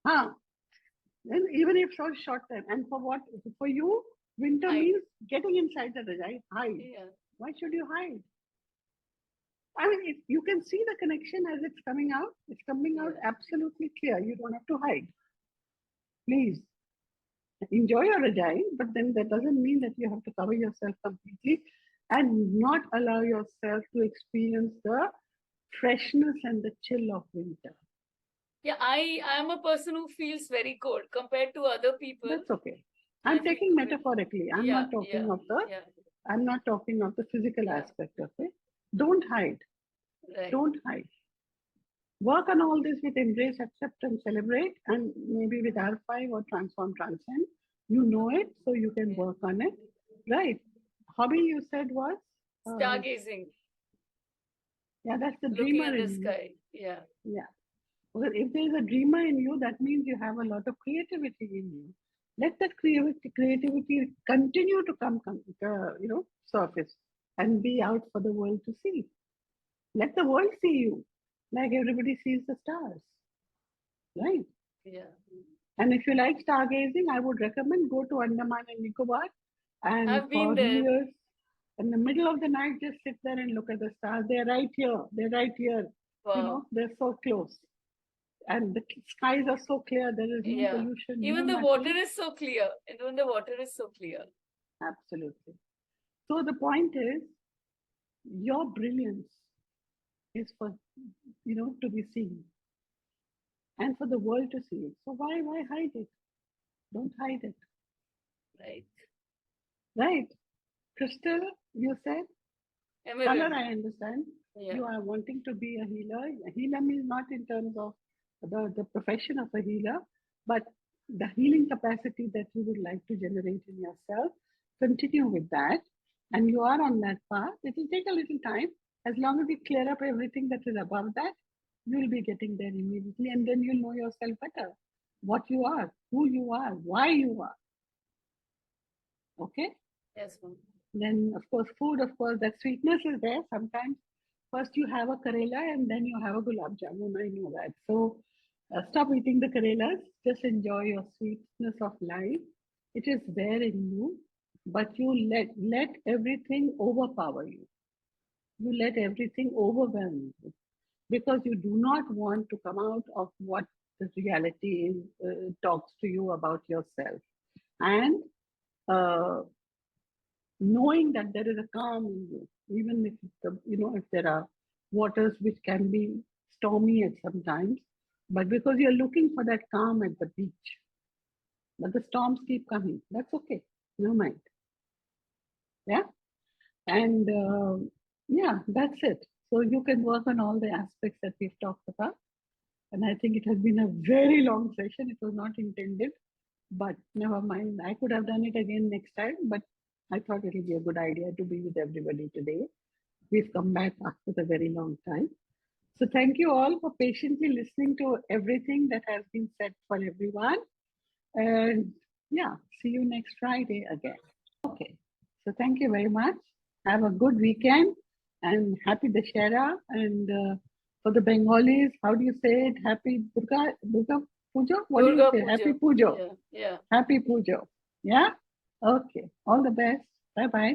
Huh. And even if so short time. And for what? For you, winter Hide. means getting inside the rajai, hide. Yeah. Why should you hide? I mean, you can see the connection as it's coming out. It's coming out absolutely clear. You don't have to hide. Please enjoy your rajai, but then that doesn't mean that you have to cover yourself completely and not allow yourself to experience the freshness and the chill of winter. Yeah, I am a person who feels very cold compared to other people. That's okay. I I'm feel taking very- metaphorically. I'm Yeah, not talking yeah, of the yeah. I'm not talking of the physical Yeah. aspect of it. Don't hide. Right. Don't hide. Work on all this with embrace, accept, and celebrate, and maybe with R5 or transform, transcend. You know it, so you can work on it. Right. Hobby you said was? Stargazing, Yeah, that's the looking dreamer at the in you. sky. Yeah. Yeah. Well, if there is a dreamer in you, that means you have a lot of creativity in you. Let that creativity continue to come, surface and be out for the world to see. Let the world see you, like everybody sees the stars, right? Yeah. And if you like stargazing, I would recommend go to Andaman and Nicobar, and I've been for there. New Year's, in the middle of the night, just sit there and look at the stars. They're right here. They're right here. Wow. They're so close. And the skies are so clear. There is no Yeah. pollution. Even no the water nothing. is so clear. Even the water is so clear. Absolutely. So the point is, your brilliance is for, to be seen and for the world to see it. So why hide it? Don't hide it. Right. Right. Crystal, you said? Emerald. Color, I understand. Yeah. You are wanting to be a healer. A healer means not in terms of the profession of a healer, but the healing capacity that you would like to generate in yourself. Continue with that. And you are on that path. It will take a little time. As long as you clear up everything that is above that, you will be getting there immediately. And then you'll know yourself better. What you are, who you are, why you are. Okay? Yes, ma'am. Then, of course, food, that sweetness is there. Sometimes first you have a karela and then you have a gulab jamun. I know that. So stop eating the karelas. Just enjoy your sweetness of life. It is there in you, but you let everything overpower you. You let everything overwhelm you because you do not want to come out of what the reality is, talks to you about yourself. And knowing that there is a calm in you, even if if there are waters which can be stormy at some times, but because you're looking for that calm at the beach, but the storms keep coming. That's okay. No mind. Yeah, and yeah, that's it. So you can work on all the aspects that we've talked about, and I think it has been a very long session. It was not intended, but never mind. I could have done it again next time, but I thought it would be a good idea to be with everybody today. We've come back after a very long time. So thank you all for patiently listening to everything that has been said for everyone. And yeah, see you next Friday again. Okay. So thank you very much. Have a good weekend and happy Dashera. And for the Bengalis, how do you say it? Happy Durga Puja? What do you say? Happy Pujo. Yeah. Happy Pujo. Yeah? Okay. All the best. Bye-bye.